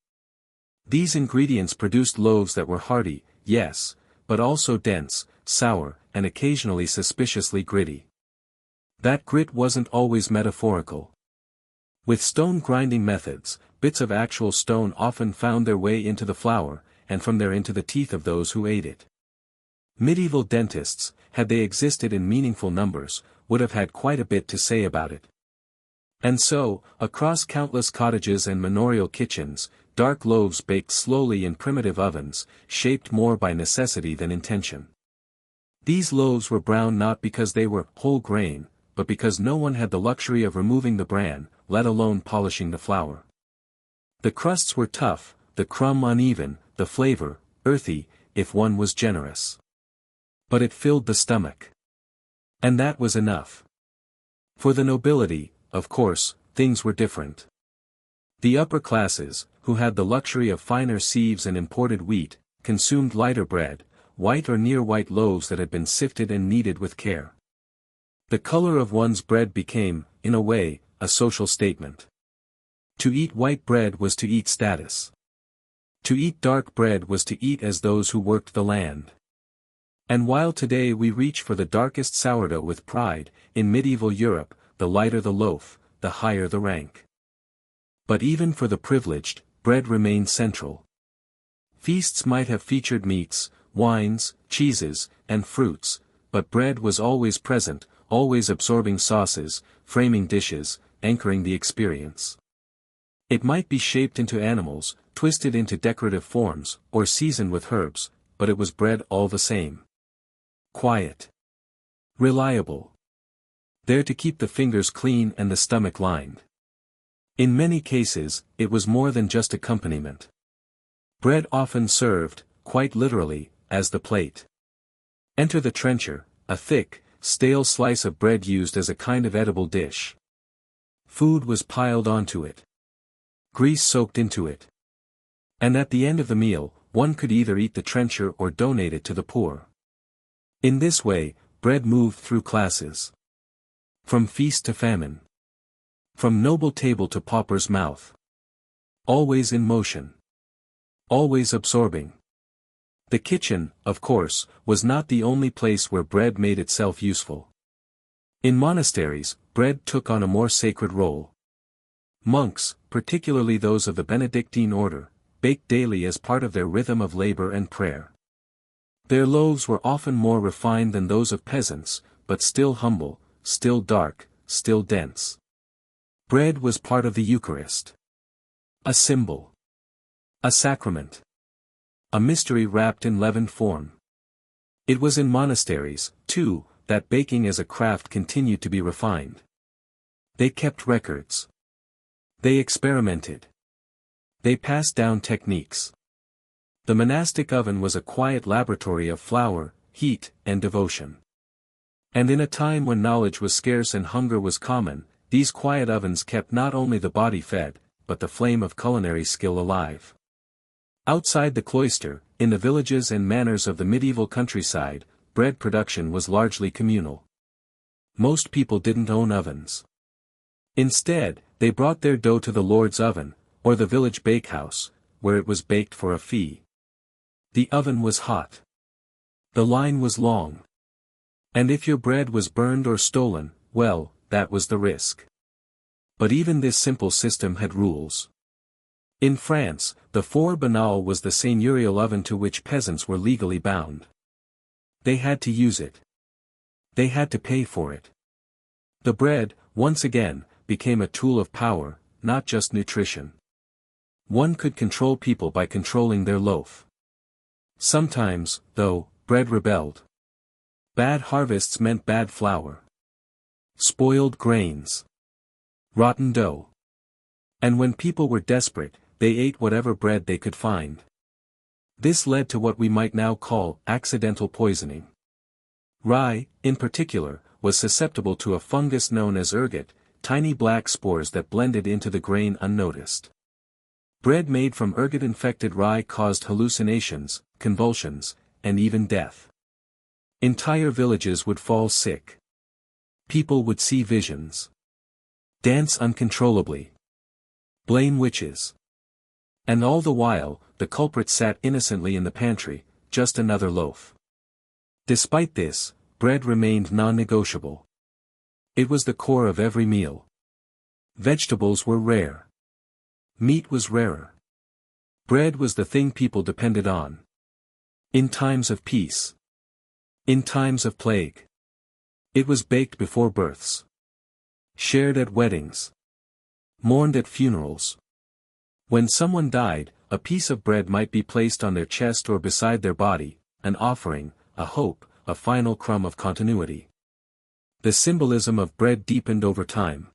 These ingredients produced loaves that were hearty, yes, but also dense, sour, and occasionally suspiciously gritty. That grit wasn't always metaphorical. With stone grinding methods, bits of actual stone often found their way into the flour, and from there into the teeth of those who ate it. Medieval dentists, had they existed in meaningful numbers, would have had quite a bit to say about it. And so, across countless cottages and manorial kitchens, dark loaves baked slowly in primitive ovens, shaped more by necessity than intention. These loaves were brown not because they were whole grain, but because no one had the luxury of removing the bran, let alone polishing the flour. The crusts were tough, the crumb uneven, the flavor, earthy, if one was generous. But it filled the stomach. And that was enough. For the nobility, of course, things were different. The upper classes, who had the luxury of finer sieves and imported wheat, consumed lighter bread, white or near-white loaves that had been sifted and kneaded with care. The color of one's bread became, in a way, a social statement. To eat white bread was to eat status. To eat dark bread was to eat as those who worked the land. And while today we reach for the darkest sourdough with pride, in medieval Europe, the lighter the loaf, the higher the rank. But even for the privileged, bread remained central. Feasts might have featured meats, wines, cheeses, and fruits, but bread was always present, always absorbing sauces, framing dishes, anchoring the experience. It might be shaped into animals, twisted into decorative forms, or seasoned with herbs, but it was bread all the same. Quiet. Reliable. There to keep the fingers clean and the stomach lined. In many cases, it was more than just accompaniment. Bread often served, quite literally, as the plate. Enter the trencher, a thick, stale slice of bread used as a kind of edible dish. Food was piled onto it. Grease soaked into it. And at the end of the meal, one could either eat the trencher or donate it to the poor. In this way, bread moved through classes. From feast to famine. From noble table to pauper's mouth. Always in motion. Always absorbing. The kitchen, of course, was not the only place where bread made itself useful. In monasteries, bread took on a more sacred role. Monks, particularly those of the Benedictine order, baked daily as part of their rhythm of labor and prayer. Their loaves were often more refined than those of peasants, but still humble, still dark, still dense. Bread was part of the Eucharist. A symbol. A sacrament. A mystery wrapped in leavened form. It was in monasteries, too, that baking as a craft continued to be refined. They kept records. They experimented. They passed down techniques. The monastic oven was a quiet laboratory of flour, heat, and devotion. And in a time when knowledge was scarce and hunger was common, these quiet ovens kept not only the body fed, but the flame of culinary skill alive. Outside the cloister, in the villages and manors of the medieval countryside, bread production was largely communal. Most people didn't own ovens. Instead, they brought their dough to the Lord's oven, or the village bakehouse, where it was baked for a fee. The oven was hot. The line was long. And if your bread was burned or stolen, well, that was the risk. But even this simple system had rules. In France, the four banal was the seigneurial oven to which peasants were legally bound. They had to use it. They had to pay for it. The bread, once again, became a tool of power, not just nutrition. One could control people by controlling their loaf. Sometimes, though, bread rebelled. Bad harvests meant bad flour. Spoiled grains. Rotten dough. And when people were desperate, they ate whatever bread they could find. This led to what we might now call accidental poisoning. Rye, in particular, was susceptible to a fungus known as ergot, tiny black spores that blended into the grain unnoticed. Bread made from ergot-infected rye caused hallucinations, convulsions, and even death. Entire villages would fall sick. People would see visions. Dance uncontrollably. Blame witches. And all the while, the culprit sat innocently in the pantry, just another loaf. Despite this, bread remained non-negotiable. It was the core of every meal. Vegetables were rare. Meat was rarer. Bread was the thing people depended on. In times of peace. In times of plague. It was baked before births. Shared at weddings. Mourned at funerals. When someone died, a piece of bread might be placed on their chest or beside their body, an offering, a hope, a final crumb of continuity. The symbolism of bread deepened over time.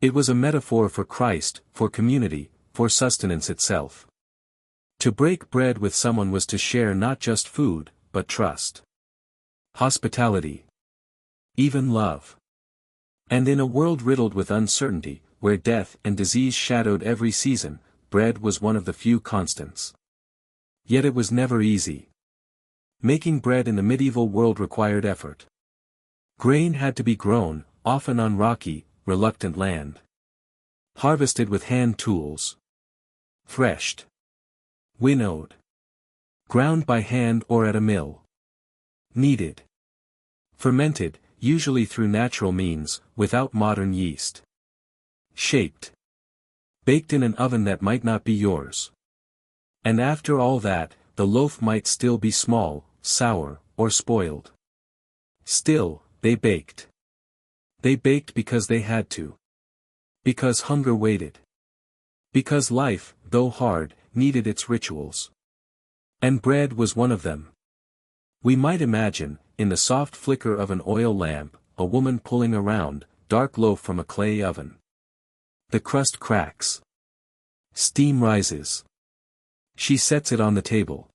It was a metaphor for Christ, for community, for sustenance itself. To break bread with someone was to share not just food, but trust. Hospitality. Even love. And in a world riddled with uncertainty, where death and disease shadowed every season, bread was one of the few constants. Yet it was never easy. Making bread in the medieval world required effort. Grain had to be grown, often on rocky, reluctant land. Harvested with hand tools. Threshed. Winnowed. Ground by hand or at a mill. Kneaded. Fermented, usually through natural means, without modern yeast. Shaped. Baked in an oven that might not be yours. And after all that, the loaf might still be small, sour, or spoiled. Still, they baked. They baked because they had to. Because hunger waited. Because life, though hard, needed its rituals. And bread was one of them. We might imagine, in the soft flicker of an oil lamp, a woman pulling a round, dark loaf from a clay oven. The crust cracks. Steam rises. She sets it on the table.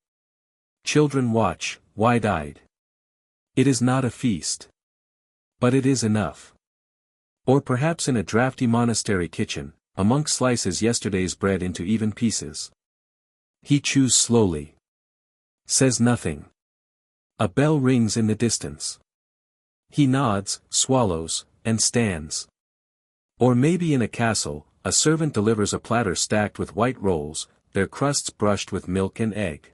Children watch, wide-eyed. It is not a feast. But it is enough. Or perhaps in a drafty monastery kitchen, a monk slices yesterday's bread into even pieces. He chews slowly. Says nothing. A bell rings in the distance. He nods, swallows, and stands. Or maybe in a castle, a servant delivers a platter stacked with white rolls, their crusts brushed with milk and egg.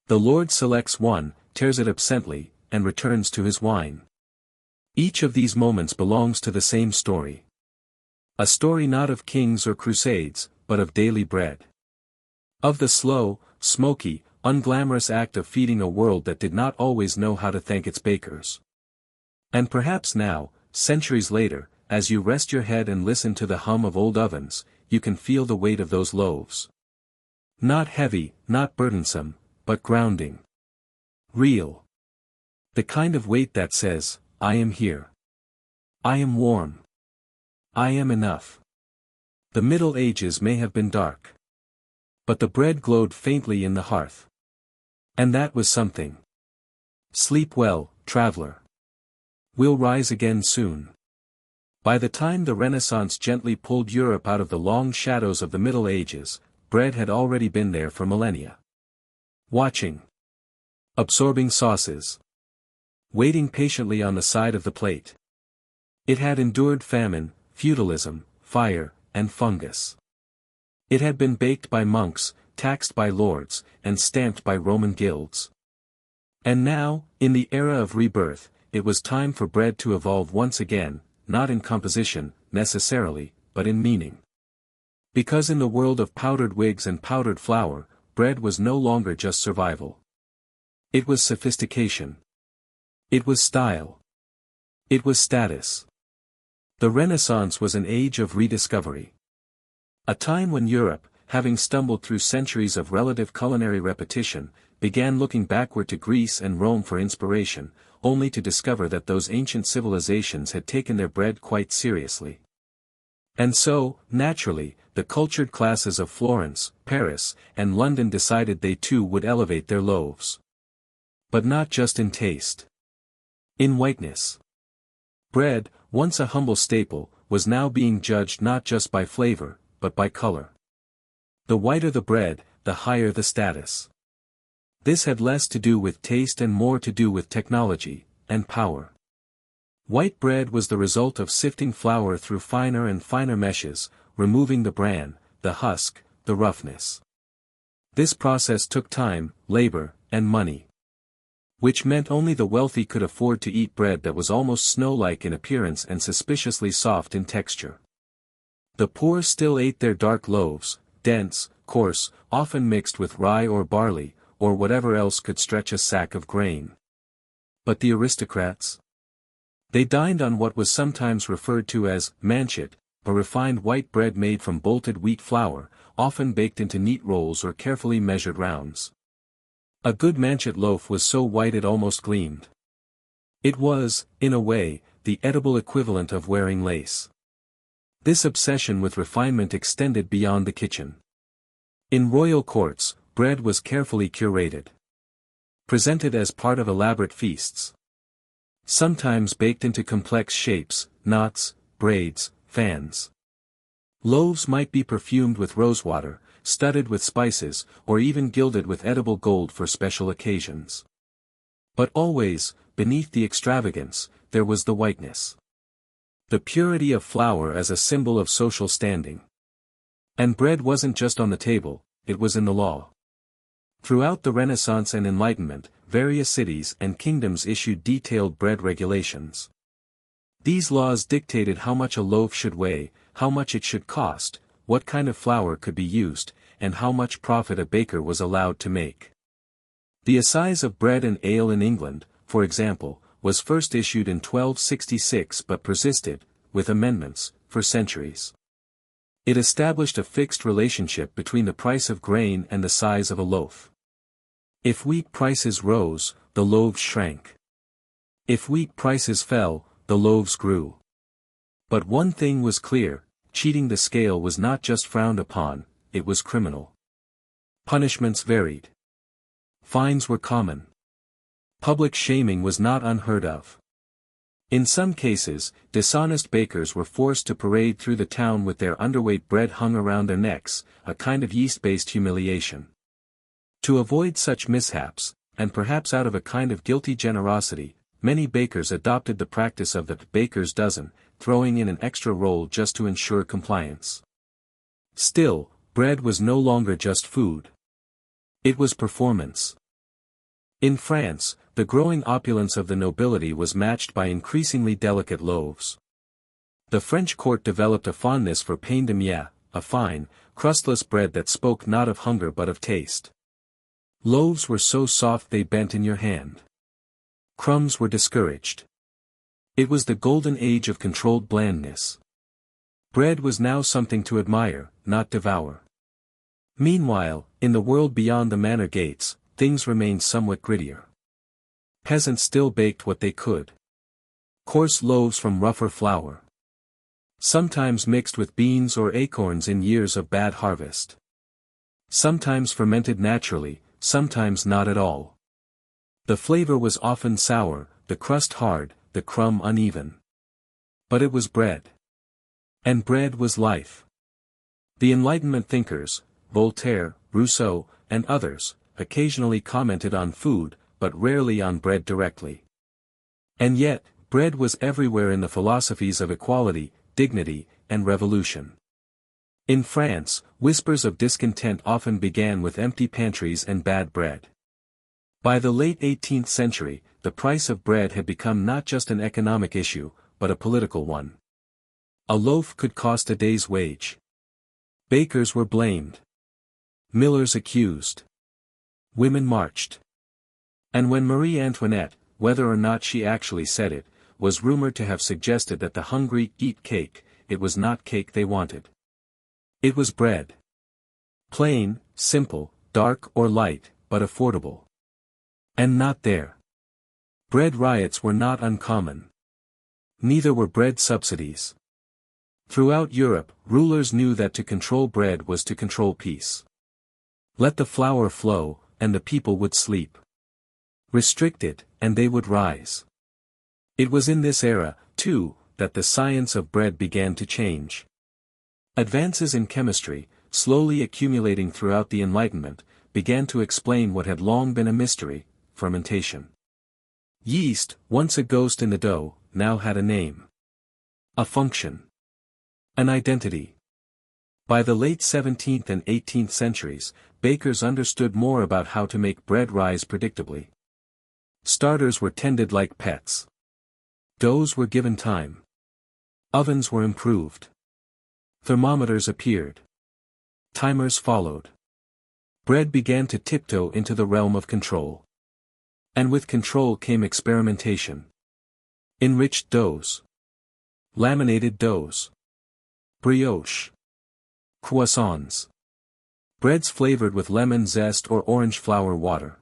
The lord selects one, tears it absently, and returns to his wine. Each of these moments belongs to the same story. A story not of kings or crusades, but of daily bread. Of the slow, smoky, unglamorous act of feeding a world that did not always know how to thank its bakers. And perhaps now, centuries later, as you rest your head and listen to the hum of old ovens, you can feel the weight of those loaves. Not heavy, not burdensome, but grounding. Real. The kind of weight that says, I am here. I am warm. I am enough. The Middle Ages may have been dark. But the bread glowed faintly in the hearth. And that was something. Sleep well, traveler. We'll rise again soon. By the time the Renaissance gently pulled Europe out of the long shadows of the Middle Ages, bread had already been there for millennia. Watching. Absorbing sauces. Waiting patiently on the side of the plate. It had endured famine, feudalism, fire, and fungus. It had been baked by monks, taxed by lords, and stamped by Roman guilds. And now, in the era of rebirth, it was time for bread to evolve once again, not in composition, necessarily, but in meaning. Because in the world of powdered wigs and powdered flour, bread was no longer just survival. It was sophistication. It was style. It was status. The Renaissance was an age of rediscovery. A time when Europe, having stumbled through centuries of relative culinary repetition, began looking backward to Greece and Rome for inspiration, only to discover that those ancient civilizations had taken their bread quite seriously. And so, naturally, the cultured classes of Florence, Paris, and London decided they too would elevate their loaves. But not just in taste. In whiteness. Bread, once a humble staple, was now being judged not just by flavor, but by color. The whiter the bread, the higher the status. This had less to do with taste and more to do with technology, and power. White bread was the result of sifting flour through finer and finer meshes, removing the bran, the husk, the roughness. This process took time, labor, and money. Which meant only the wealthy could afford to eat bread that was almost snow-like in appearance and suspiciously soft in texture. The poor still ate their dark loaves, dense, coarse, often mixed with rye or barley, or whatever else could stretch a sack of grain. But the aristocrats? They dined on what was sometimes referred to as manchet, a refined white bread made from bolted wheat flour, often baked into neat rolls or carefully measured rounds. A good manchet loaf was so white it almost gleamed. It was, in a way, the edible equivalent of wearing lace. This obsession with refinement extended beyond the kitchen. In royal courts, bread was carefully curated. Presented as part of elaborate feasts. Sometimes baked into complex shapes, knots, braids, fans. Loaves might be perfumed with rosewater, studded with spices, or even gilded with edible gold for special occasions. But always, beneath the extravagance, there was the whiteness. The purity of flour as a symbol of social standing. And bread wasn't just on the table, it was in the law. Throughout the Renaissance and Enlightenment, various cities and kingdoms issued detailed bread regulations. These laws dictated how much a loaf should weigh, how much it should cost, what kind of flour could be used, and how much profit a baker was allowed to make. The assize of bread and ale in England, for example, was first issued in 1266 but persisted, with amendments, for centuries. It established a fixed relationship between the price of grain and the size of a loaf. If wheat prices rose, the loaves shrank. If wheat prices fell, the loaves grew. But one thing was clear, cheating the scale was not just frowned upon, it was criminal. Punishments varied. Fines were common. Public shaming was not unheard of. In some cases, dishonest bakers were forced to parade through the town with their underweight bread hung around their necks, a kind of yeast-based humiliation. To avoid such mishaps, and perhaps out of a kind of guilty generosity, many bakers adopted the practice of the baker's dozen, throwing in an extra roll just to ensure compliance. Still, bread was no longer just food. It was performance. In France, the growing opulence of the nobility was matched by increasingly delicate loaves. The French court developed a fondness for pain de miel, a fine, crustless bread that spoke not of hunger but of taste. Loaves were so soft they bent in your hand. Crumbs were discouraged. It was the golden age of controlled blandness. Bread was now something to admire, not devour. Meanwhile, in the world beyond the manor gates, things remained somewhat grittier. Peasants still baked what they could. Coarse loaves from rougher flour. Sometimes mixed with beans or acorns in years of bad harvest. Sometimes fermented naturally, sometimes not at all. The flavor was often sour, the crust hard, the crumb uneven. But it was bread. And bread was life. The Enlightenment thinkers, Voltaire, Rousseau, and others, occasionally commented on food, but rarely on bread directly. And yet, bread was everywhere in the philosophies of equality, dignity, and revolution. In France, whispers of discontent often began with empty pantries and bad bread. By the late 18th century, the price of bread had become not just an economic issue, but a political one. A loaf could cost a day's wage. Bakers were blamed. Millers accused. Women marched. And when Marie Antoinette, whether or not she actually said it, was rumored to have suggested that the hungry eat cake, it was not cake they wanted. It was bread. Plain, simple, dark or light, but affordable. And not there. Bread riots were not uncommon. Neither were bread subsidies. Throughout Europe, rulers knew that to control bread was to control peace. Let the flour flow, and the people would sleep. Restrict it, and they would rise. It was in this era, too, that the science of bread began to change. Advances in chemistry, slowly accumulating throughout the Enlightenment, began to explain what had long been a mystery: fermentation. Yeast, once a ghost in the dough, now had a name. A function. An identity. By the late 17th and 18th centuries, bakers understood more about how to make bread rise predictably. Starters were tended like pets. Doughs were given time. Ovens were improved. Thermometers appeared. Timers followed. Bread began to tiptoe into the realm of control. And with control came experimentation. Enriched doughs. Laminated doughs. Brioche. Croissants. Breads flavored with lemon zest or orange flower water.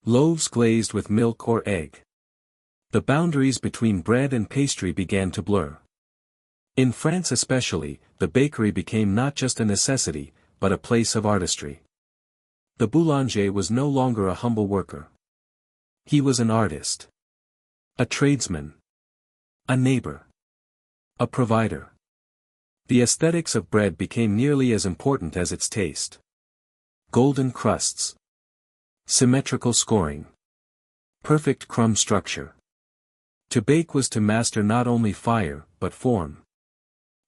Loaves glazed with milk or egg. The boundaries between bread and pastry began to blur. In France especially, the bakery became not just a necessity, but a place of artistry. The boulanger was no longer a humble worker. He was an artist. A tradesman. A neighbor. A provider. The aesthetics of bread became nearly as important as its taste. Golden crusts. Symmetrical scoring. Perfect crumb structure. To bake was to master not only fire, but form.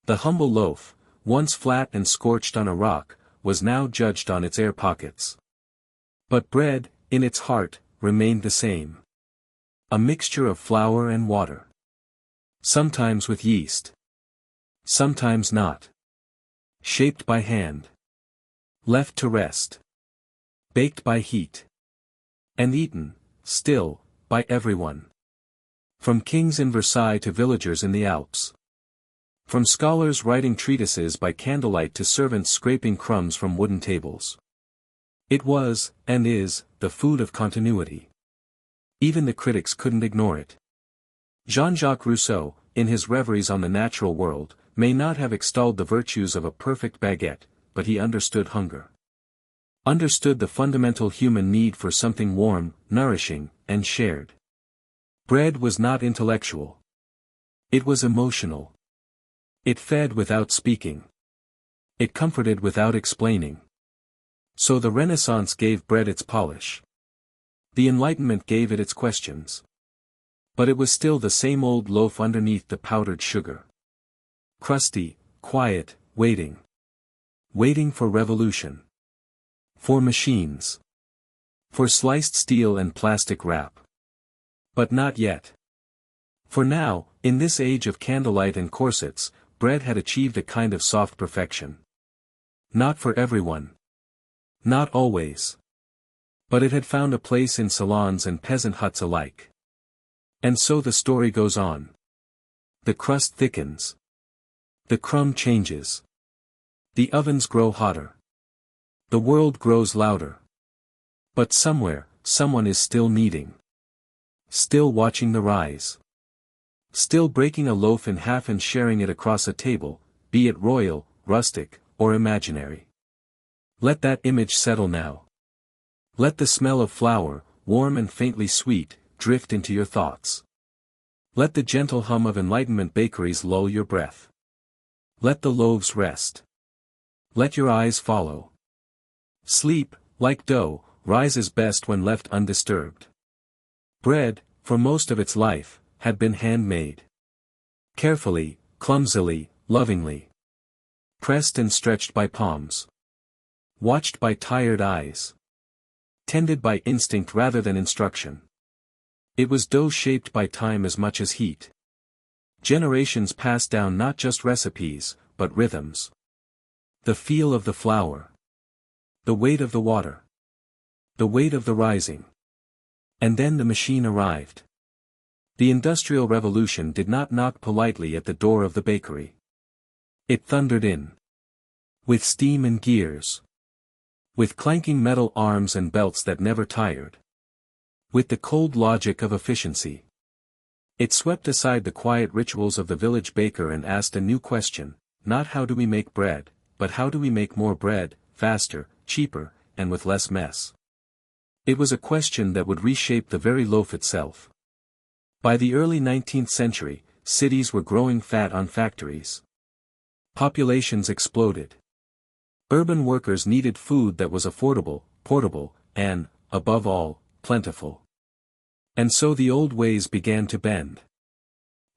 The humble loaf, once flat and scorched on a rock, was now judged on its air pockets. But bread, in its heart, remained the same. A mixture of flour and water. Sometimes with yeast. Sometimes not. Shaped by hand. Left to rest. Baked by heat. And eaten, still, by everyone. From kings in Versailles to villagers in the Alps. From scholars writing treatises by candlelight to servants scraping crumbs from wooden tables. It was, and is, the food of continuity. Even the critics couldn't ignore it. Jean-Jacques Rousseau, in his Reveries on the Natural World, may not have extolled the virtues of a perfect baguette, but he understood hunger. Understood the fundamental human need for something warm, nourishing, and shared. Bread was not intellectual. It was emotional. It fed without speaking. It comforted without explaining. So the Renaissance gave bread its polish. The Enlightenment gave it its questions. But it was still the same old loaf underneath the powdered sugar. Crusty, quiet, waiting. Waiting for revolution. For machines. For sliced steel and plastic wrap. But not yet. For now, in this age of candlelight and corsets, bread had achieved a kind of soft perfection. Not for everyone. Not always. But it had found a place in salons and peasant huts alike. And so the story goes on. The crust thickens. The crumb changes. The ovens grow hotter. The world grows louder. But somewhere, someone is still kneading. Still watching the rise. Still breaking a loaf in half and sharing it across a table, be it royal, rustic, or imaginary. Let that image settle now. Let the smell of flour, warm and faintly sweet, drift into your thoughts. Let the gentle hum of Enlightenment bakeries lull your breath. Let the loaves rest. Let your eyes follow. Sleep, like dough, rises best when left undisturbed. Bread, for most of its life, had been handmade. Carefully, clumsily, lovingly. Pressed and stretched by palms. Watched by tired eyes. Tended by instinct rather than instruction. It was dough shaped by time as much as heat. Generations passed down not just recipes, but rhythms. The feel of the flour. The weight of the water. The weight of the rising. And then the machine arrived. The Industrial Revolution did not knock politely at the door of the bakery. It thundered in. With steam and gears. With clanking metal arms and belts that never tired. With the cold logic of efficiency. It swept aside the quiet rituals of the village baker and asked a new question, not how do we make bread, but how do we make more bread, faster, cheaper, and with less mess. It was a question that would reshape the very loaf itself. By the early 19th century, cities were growing fat on factories. Populations exploded. Urban workers needed food that was affordable, portable, and, above all, plentiful. And so the old ways began to bend.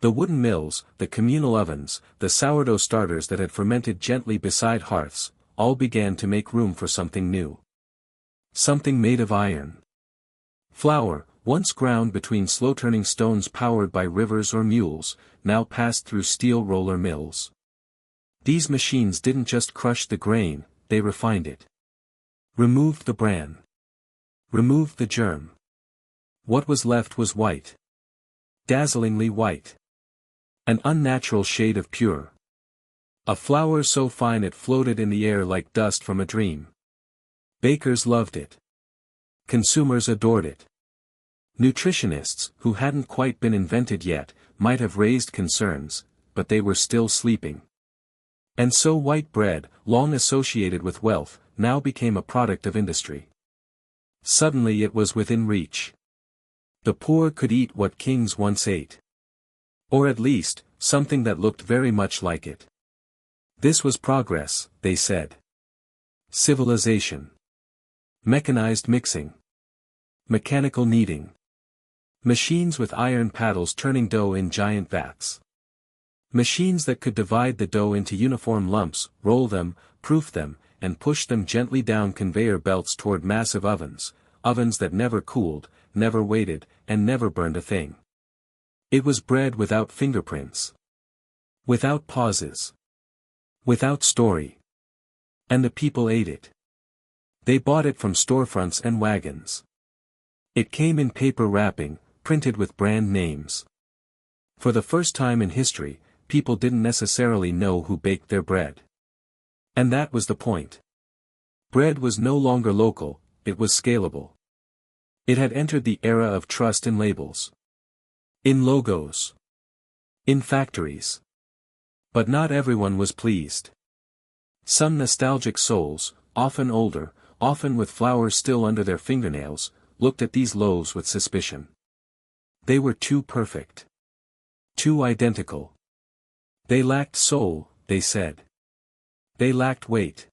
The wooden mills, the communal ovens, the sourdough starters that had fermented gently beside hearths, all began to make room for something new. Something made of iron. Flour, once ground between slow-turning stones powered by rivers or mules, now passed through steel roller mills. These machines didn't just crush the grain, they refined it. Removed the bran. Removed the germ. What was left was white. Dazzlingly white. An unnatural shade of pure. A flour so fine it floated in the air like dust from a dream. Bakers loved it. Consumers adored it. Nutritionists, who hadn't quite been invented yet, might have raised concerns, but they were still sleeping. And so white bread, long associated with wealth, now became a product of industry. Suddenly it was within reach. The poor could eat what kings once ate. Or at least, something that looked very much like it. This was progress, they said. Civilization. Mechanized mixing. Mechanical kneading. Machines with iron paddles turning dough in giant vats. Machines that could divide the dough into uniform lumps, roll them, proof them, and push them gently down conveyor belts toward massive ovens, ovens that never cooled, never waited, and never burned a thing. It was bread without fingerprints. Without pauses. Without story. And the people ate it. They bought it from storefronts and wagons. It came in paper wrapping, printed with brand names. For the first time in history, people didn't necessarily know who baked their bread. And that was the point. Bread was no longer local, it was scalable. It had entered the era of trust in labels. In logos. In factories. But not everyone was pleased. Some nostalgic souls, often older, often with flour still under their fingernails, looked at these loaves with suspicion. They were too perfect. Too identical. They lacked soul, they said. They lacked weight.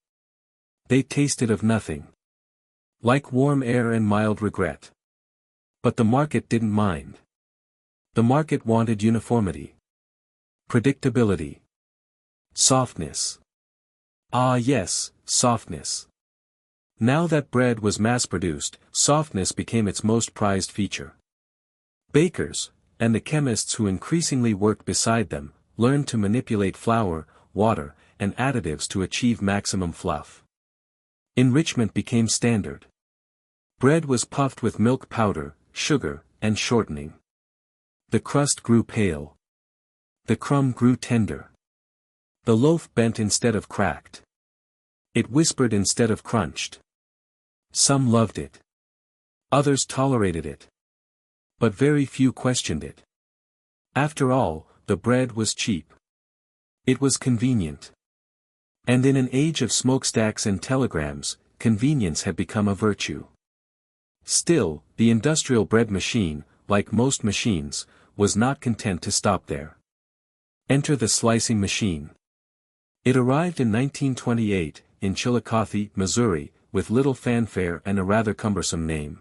They tasted of nothing. Like warm air and mild regret. But the market didn't mind. The market wanted uniformity. Predictability. Softness. Ah yes, softness. Now that bread was mass-produced, softness became its most prized feature. Bakers, and the chemists who increasingly worked beside them, learned to manipulate flour, water, and additives to achieve maximum fluff. Enrichment became standard. Bread was puffed with milk powder, sugar, and shortening. The crust grew pale. The crumb grew tender. The loaf bent instead of cracked. It whispered instead of crunched. Some loved it. Others tolerated it. But very few questioned it. After all, the bread was cheap. It was convenient. And in an age of smokestacks and telegrams, convenience had become a virtue. Still, the industrial bread machine, like most machines, was not content to stop there. Enter the slicing machine. It arrived in 1928, in Chillicothe, Missouri, with little fanfare and a rather cumbersome name.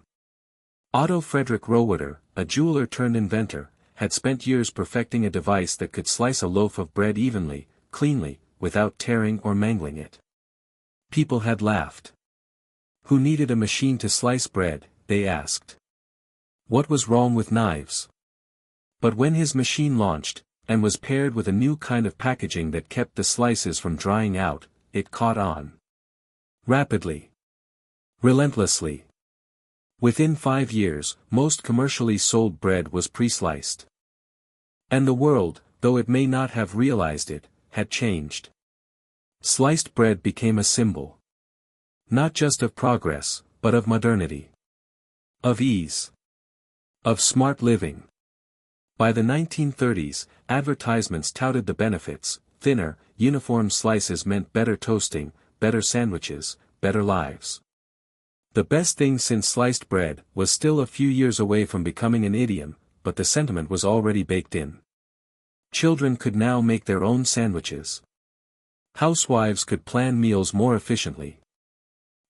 Otto Frederick Rohwedder, a jeweler turned inventor, had spent years perfecting a device that could slice a loaf of bread evenly, cleanly, without tearing or mangling it. People had laughed. Who needed a machine to slice bread, they asked. What was wrong with knives? But when his machine launched, and was paired with a new kind of packaging that kept the slices from drying out, it caught on. Rapidly. Relentlessly. Within 5 years, most commercially sold bread was pre-sliced. And the world, though it may not have realized it, had changed. Sliced bread became a symbol. Not just of progress, but of modernity. Of ease. Of smart living. By the 1930s, advertisements touted the benefits. Thinner, uniform slices meant better toasting, better sandwiches, better lives. The best thing since sliced bread was still a few years away from becoming an idiom, but the sentiment was already baked in. Children could now make their own sandwiches. Housewives could plan meals more efficiently.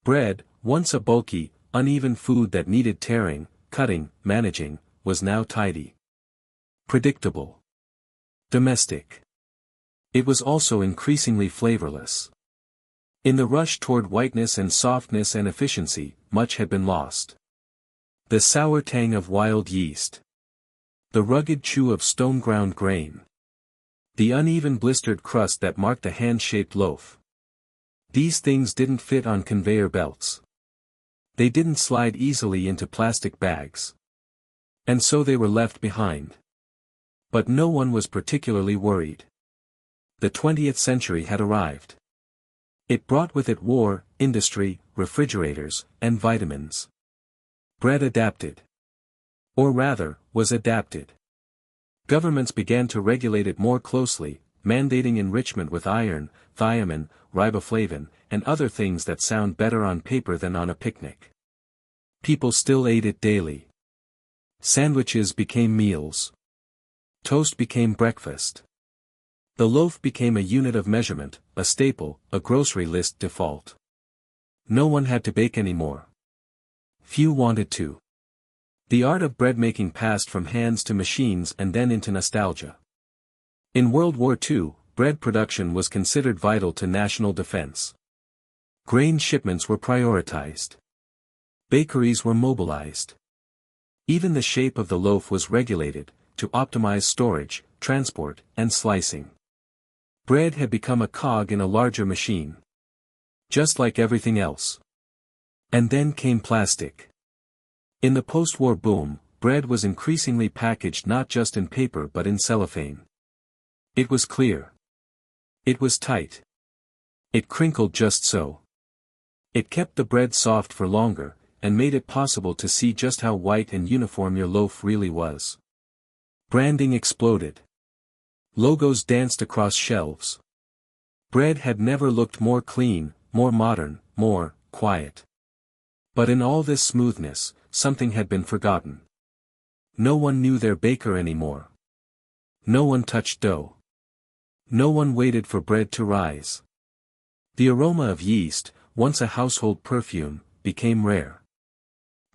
Bread, once a bulky, uneven food that needed tearing, cutting, managing, was now tidy. Predictable. Domestic. It was also increasingly flavorless. In the rush toward whiteness and softness and efficiency, much had been lost. The sour tang of wild yeast. The rugged chew of stone-ground grain. The uneven blistered crust that marked a hand-shaped loaf. These things didn't fit on conveyor belts. They didn't slide easily into plastic bags. And so they were left behind. But no one was particularly worried. The 20th century had arrived. It brought with it war, industry, refrigerators, and vitamins. Bread adapted. Or rather, was adapted. Governments began to regulate it more closely, mandating enrichment with iron, thiamine, riboflavin, and other things that sound better on paper than on a picnic. People still ate it daily. Sandwiches became meals. Toast became breakfast. The loaf became a unit of measurement, a staple, a grocery list default. No one had to bake anymore. Few wanted to. The art of bread-making passed from hands to machines and then into nostalgia. In World War II, bread production was considered vital to national defense. Grain shipments were prioritized. Bakeries were mobilized. Even the shape of the loaf was regulated, to optimize storage, transport, and slicing. Bread had become a cog in a larger machine. Just like everything else. And then came plastic. In the post-war boom, bread was increasingly packaged not just in paper but in cellophane. It was clear. It was tight. It crinkled just so. It kept the bread soft for longer, and made it possible to see just how white and uniform your loaf really was. Branding exploded. Logos danced across shelves. Bread had never looked more clean, more modern, more quiet. But in all this smoothness, something had been forgotten. No one knew their baker anymore. No one touched dough. No one waited for bread to rise. The aroma of yeast, once a household perfume, became rare.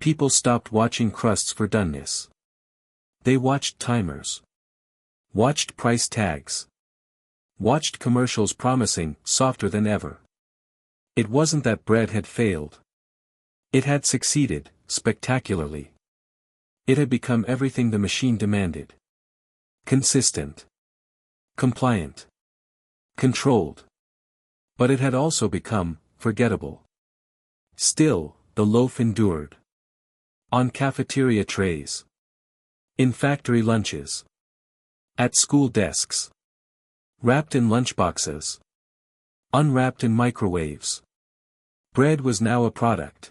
People stopped watching crusts for doneness. They watched timers. Watched price tags. Watched commercials promising softer than ever. It wasn't that bread had failed. It had succeeded, spectacularly. It had become everything the machine demanded. Consistent. Compliant. Controlled. But it had also become forgettable. Still, the loaf endured. On cafeteria trays. In factory lunches. At school desks. Wrapped in lunchboxes. Unwrapped in microwaves. Bread was now a product.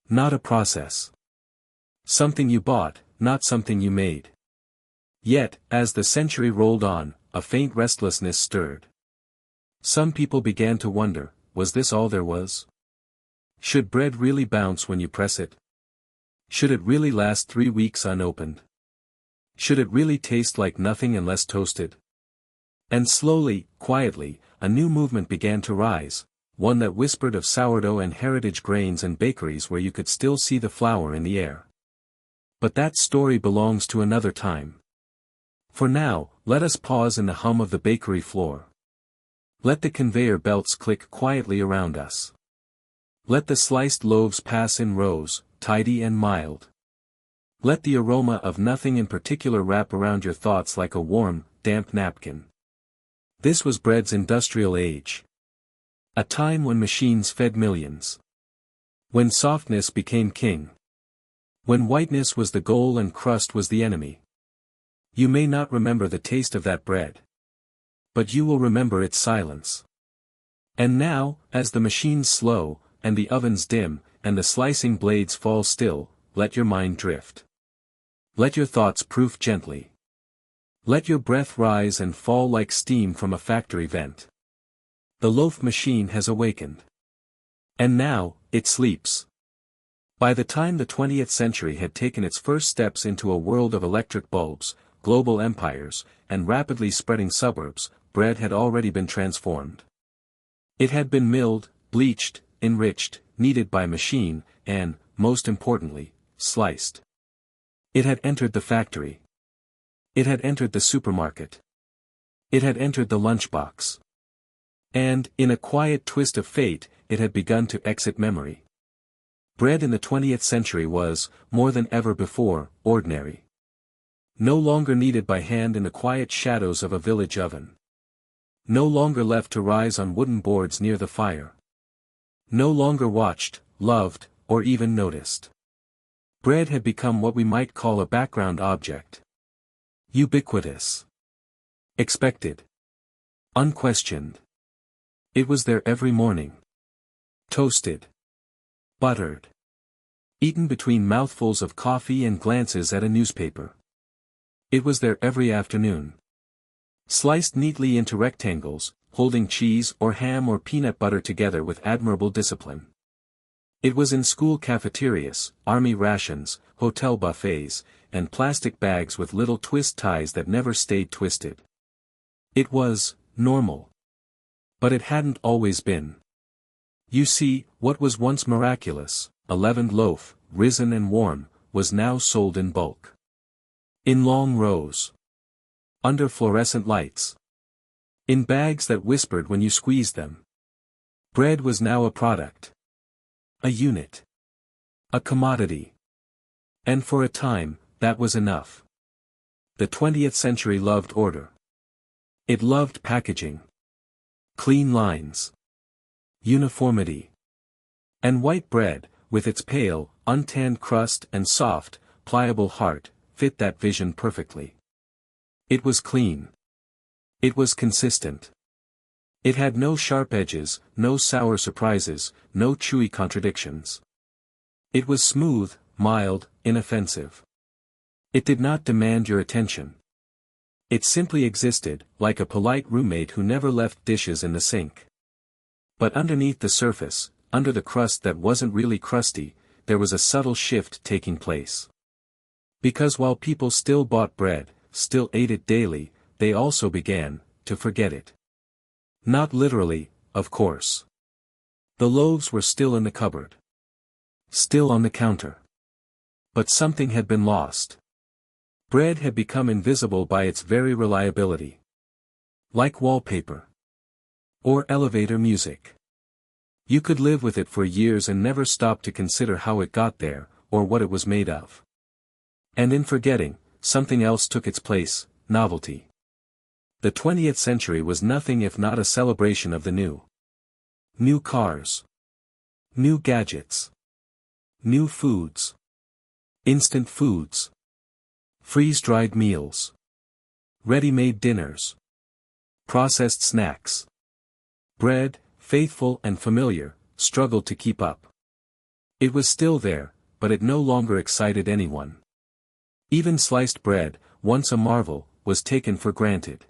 Not a process. Something you bought, not something you made. Yet, as the century rolled on, a faint restlessness stirred. Some people began to wonder, was this all there was? Should bread really bounce when you press it? Should it really last 3 weeks unopened? Should it really taste like nothing unless toasted? And slowly, quietly, a new movement began to rise, one that whispered of sourdough and heritage grains and bakeries where you could still see the flour in the air. But that story belongs to another time. For now, let us pause in the hum of the bakery floor. Let the conveyor belts click quietly around us. Let the sliced loaves pass in rows, tidy and mild. Let the aroma of nothing in particular wrap around your thoughts like a warm, damp napkin. This was bread's industrial age. A time when machines fed millions. When softness became king. When whiteness was the goal and crust was the enemy. You may not remember the taste of that bread. But you will remember its silence. And now, as the machines slow, and the ovens dim, and the slicing blades fall still, let your mind drift. Let your thoughts proof gently. Let your breath rise and fall like steam from a factory vent. The loaf machine has awakened. And now, it sleeps. By the time the 20th century had taken its first steps into a world of electric bulbs, global empires, and rapidly spreading suburbs, bread had already been transformed. It had been milled, bleached, enriched, kneaded by machine, and, most importantly, sliced. It had entered the factory. It had entered the supermarket. It had entered the lunchbox. And, in a quiet twist of fate, it had begun to exit memory. Bread in the 20th century was, more than ever before, ordinary. No longer kneaded by hand in the quiet shadows of a village oven. No longer left to rise on wooden boards near the fire. No longer watched, loved, or even noticed. Bread had become what we might call a background object. Ubiquitous. Expected. Unquestioned. It was there every morning. Toasted. Buttered. Eaten between mouthfuls of coffee and glances at a newspaper. It was there every afternoon. Sliced neatly into rectangles, holding cheese or ham or peanut butter together with admirable discipline. It was in school cafeterias, army rations, hotel buffets, and plastic bags with little twist ties that never stayed twisted. It was normal. But it hadn't always been. You see, what was once miraculous, a leavened loaf, risen and warm, was now sold in bulk. In long rows. Under fluorescent lights. In bags that whispered when you squeezed them. Bread was now a product. A unit. A commodity. And for a time, that was enough. The 20th century loved order. It loved packaging. Clean lines. Uniformity. And white bread, with its pale, untanned crust and soft, pliable heart, fit that vision perfectly. It was clean. It was consistent. It had no sharp edges, no sour surprises, no chewy contradictions. It was smooth, mild, inoffensive. It did not demand your attention. It simply existed, like a polite roommate who never left dishes in the sink. But underneath the surface, under the crust that wasn't really crusty, there was a subtle shift taking place. Because while people still bought bread, still ate it daily, they also began to forget it. Not literally, of course. The loaves were still in the cupboard. Still on the counter. But something had been lost. Bread had become invisible by its very reliability. Like wallpaper. Or elevator music. You could live with it for years and never stop to consider how it got there, or what it was made of. And in forgetting, something else took its place: novelty. The 20th century was nothing if not a celebration of the new. New cars. New gadgets. New foods. Instant foods. Freeze-dried meals. Ready-made dinners. Processed snacks. Bread, faithful and familiar, struggled to keep up. It was still there, but it no longer excited anyone. Even sliced bread, once a marvel, was taken for granted.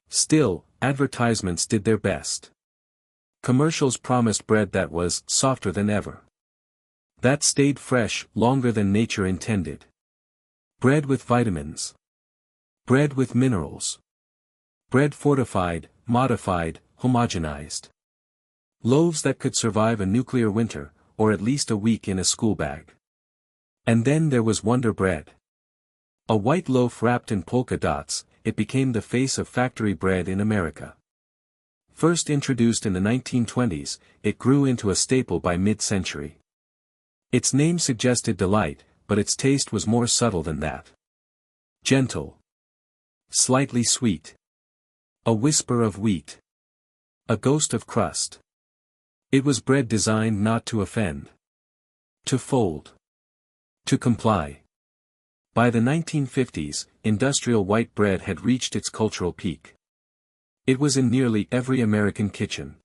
Still, advertisements did their best. Commercials promised bread that was softer than ever. That stayed fresh longer than nature intended. Bread with vitamins. Bread with minerals. Bread fortified, modified, homogenized. Loaves that could survive a nuclear winter, or at least a week in a school bag. And then there was Wonder Bread. A white loaf wrapped in polka dots, it became the face of factory bread in America. First introduced in the 1920s, it grew into a staple by mid-century. Its name suggested delight, but its taste was more subtle than that. Gentle. Slightly sweet. A whisper of wheat. A ghost of crust. It was bread designed not to offend. To fold. To comply. By the 1950s, industrial white bread had reached its cultural peak. It was in nearly every American kitchen.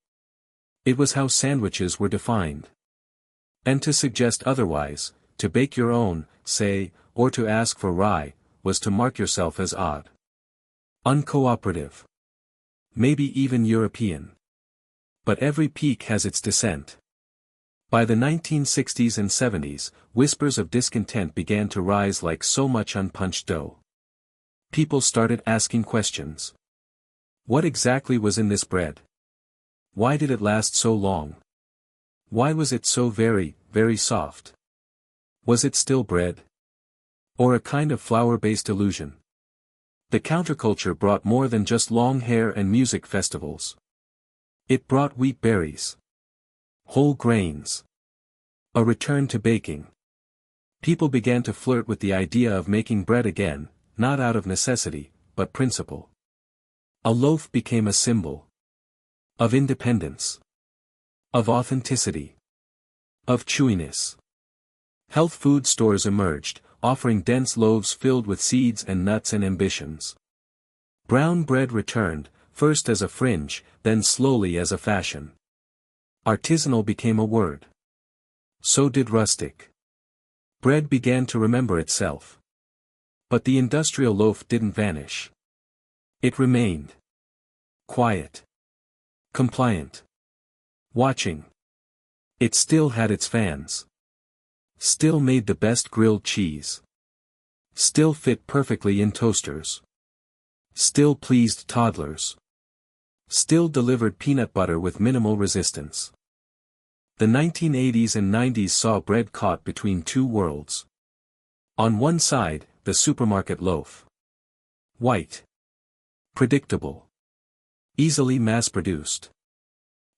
It was how sandwiches were defined. And to suggest otherwise, to bake your own, say, or to ask for rye, was to mark yourself as odd. Uncooperative. Maybe even European. But every peak has its descent. By the 1960s and 70s, whispers of discontent began to rise like so much unpunched dough. People started asking questions. What exactly was in this bread? Why did it last so long? Why was it so very, very soft? Was it still bread? Or a kind of flour-based illusion? The counterculture brought more than just long hair and music festivals. It brought wheat berries. Whole grains. A return to baking. People began to flirt with the idea of making bread again, not out of necessity, but principle. A loaf became a symbol. Of independence. Of authenticity. Of chewiness. Health food stores emerged, offering dense loaves filled with seeds and nuts and ambitions. Brown bread returned, first as a fringe, then slowly as a fashion. Artisanal became a word. So did rustic. Bread began to remember itself. But the industrial loaf didn't vanish. It remained. Quiet. Compliant. Watching. It still had its fans. Still made the best grilled cheese. Still fit perfectly in toasters. Still pleased toddlers. Still delivered peanut butter with minimal resistance. The 1980s and 90s saw bread caught between two worlds. On one side, the supermarket loaf. White. Predictable. Easily mass-produced.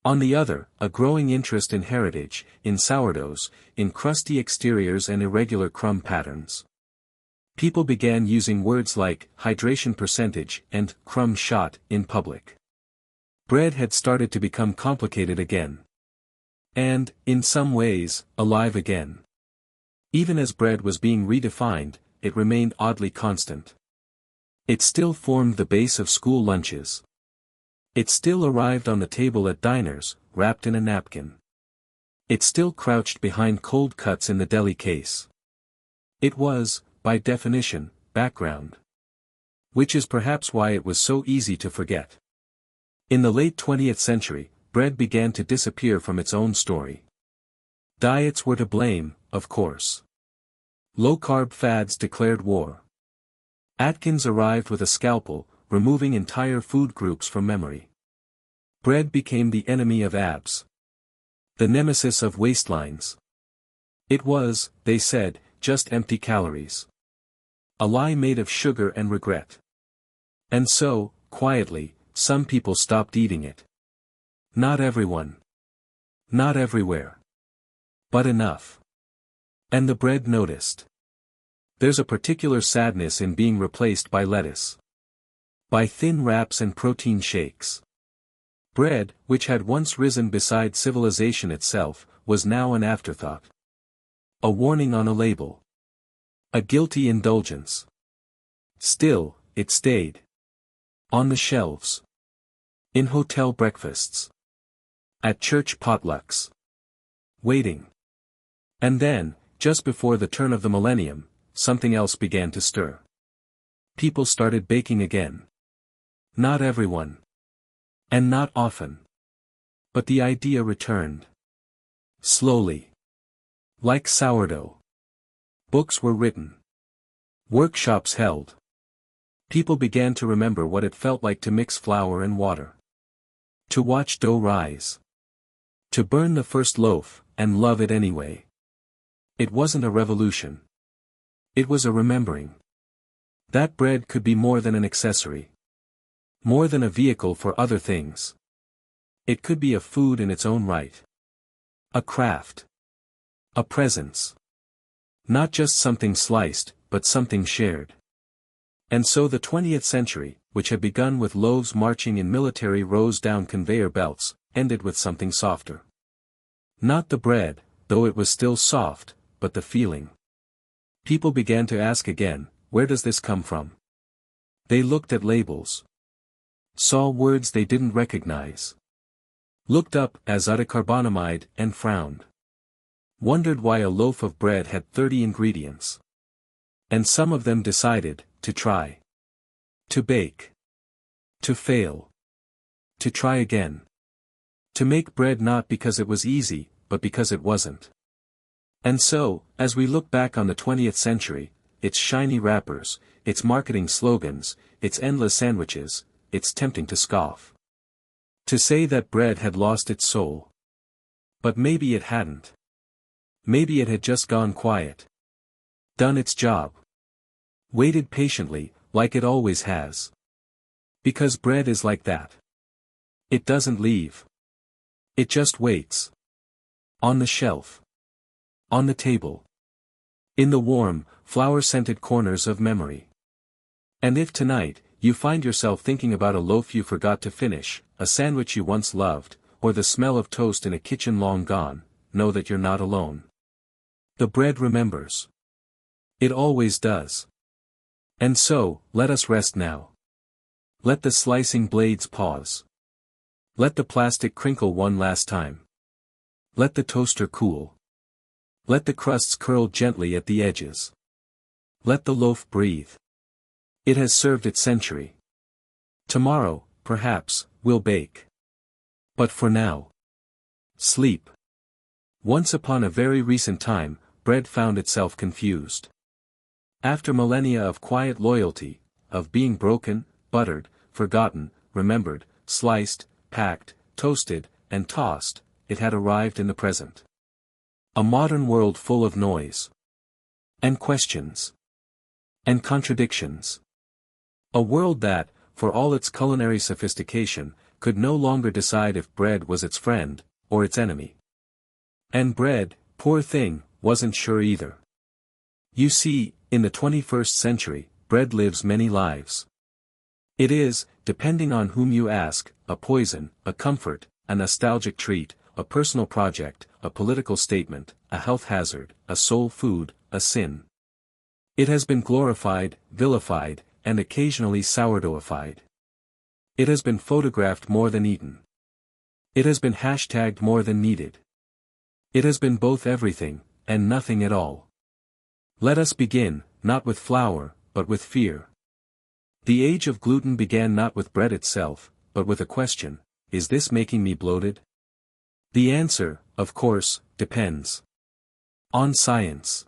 On the other, a growing interest in heritage, in sourdoughs, in crusty exteriors and irregular crumb patterns. People began using words like hydration percentage and crumb shot in public. Bread had started to become complicated again. And, in some ways, alive again. Even as bread was being redefined, it remained oddly constant. It still formed the base of school lunches. It still arrived on the table at diners, wrapped in a napkin. It still crouched behind cold cuts in the deli case. It was, by definition, background. Which is perhaps why it was so easy to forget. In the late 20th century, bread began to disappear from its own story. Diets were to blame, of course. Low-carb fads declared war. Atkins arrived with a scalpel, removing entire food groups from memory. Bread became the enemy of abs. The nemesis of waistlines. It was, they said, just empty calories. A lie made of sugar and regret. And so, quietly, some people stopped eating it. Not everyone. Not everywhere. But enough. And the bread noticed. There's a particular sadness in being replaced by lettuce. By thin wraps and protein shakes. Bread, which had once risen beside civilization itself, was now an afterthought. A warning on a label. A guilty indulgence. Still, it stayed. On the shelves. In hotel breakfasts. At church potlucks. Waiting. And then, just before the turn of the millennium, something else began to stir. People started baking again. Not everyone. And not often. But the idea returned. Slowly. Like sourdough. Books were written. Workshops held. People began to remember what it felt like to mix flour and water. To watch dough rise. To burn the first loaf, and love it anyway. It wasn't a revolution. It was a remembering. That bread could be more than an accessory. More than a vehicle for other things. It could be a food in its own right. A craft. A presence. Not just something sliced, but something shared. And so the 20th century, which had begun with loaves marching in military rows down conveyor belts, ended with something softer. Not the bread, though it was still soft, but the feeling. People began to ask again, where does this come from? They looked at labels. Saw words they didn't recognize. Looked up azotocarbonamide and frowned. Wondered why a loaf of bread had 30 ingredients. And some of them decided, to try. To bake. To fail. To try again. To make bread not because it was easy, but because it wasn't. And so, as we look back on the 20th century, its shiny wrappers, its marketing slogans, its endless sandwiches, it's tempting to scoff. To say that bread had lost its soul. But maybe it hadn't. Maybe it had just gone quiet. Done its job. Waited patiently, like it always has. Because bread is like that. It doesn't leave. It just waits. On the shelf. On the table. In the warm, flour-scented corners of memory. And if tonight, you find yourself thinking about a loaf you forgot to finish, a sandwich you once loved, or the smell of toast in a kitchen long gone, know that you're not alone. The bread remembers. It always does. And so, let us rest now. Let the slicing blades pause. Let the plastic crinkle one last time. Let the toaster cool. Let the crusts curl gently at the edges. Let the loaf breathe. It has served its century. Tomorrow, perhaps, we'll bake. But for now, sleep. Once upon a very recent time, bread found itself confused. After millennia of quiet loyalty, of being broken, buttered, forgotten, remembered, sliced, packed, toasted, and tossed, it had arrived in the present. A modern world full of noise. And questions. And contradictions. A world that, for all its culinary sophistication, could no longer decide if bread was its friend, or its enemy. And bread, poor thing, wasn't sure either. You see, in the 21st century, bread lives many lives. It is, depending on whom you ask, a poison, a comfort, a nostalgic treat, a personal project, a political statement, a health hazard, a soul food, a sin. It has been glorified, vilified, and occasionally sourdoughified. It has been photographed more than eaten. It has been hashtagged more than needed. It has been both everything, and nothing at all. Let us begin, not with flour, but with fear. The age of gluten began not with bread itself, but with a question: is this making me bloated? The answer, of course, depends on science,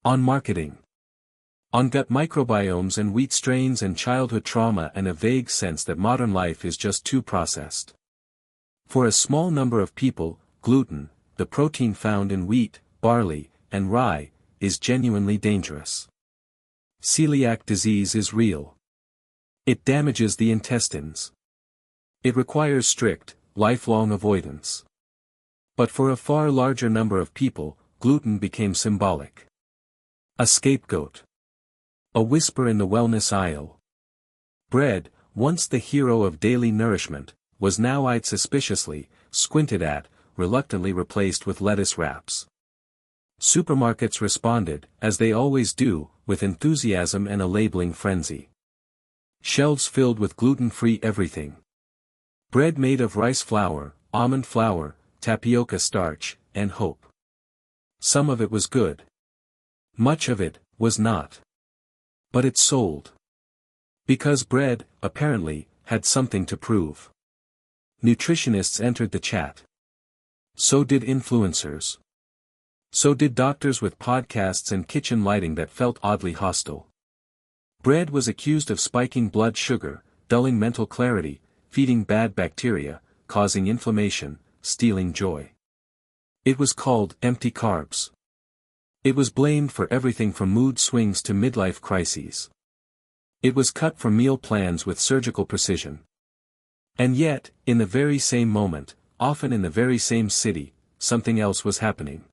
on marketing, on gut microbiomes and wheat strains and childhood trauma and a vague sense that modern life is just too processed. For a small number of people, gluten, the protein found in wheat, barley, and rye, is genuinely dangerous. Celiac disease is real. It damages the intestines. It requires strict, lifelong avoidance. But for a far larger number of people, gluten became symbolic. A scapegoat. A whisper in the wellness aisle. Bread, once the hero of daily nourishment, was now eyed suspiciously, squinted at, reluctantly replaced with lettuce wraps. Supermarkets responded, as they always do, with enthusiasm and a labeling frenzy. Shelves filled with gluten-free everything. Bread made of rice flour, almond flour, tapioca starch, and hope. Some of it was good. Much of it was not. But it sold. Because bread, apparently, had something to prove. Nutritionists entered the chat. So did influencers. So did doctors with podcasts and kitchen lighting that felt oddly hostile. Bread was accused of spiking blood sugar, dulling mental clarity, feeding bad bacteria, causing inflammation, stealing joy. It was called empty carbs. It was blamed for everything from mood swings to midlife crises. It was cut from meal plans with surgical precision. And yet, in the very same moment, often in the very same city, something else was happening.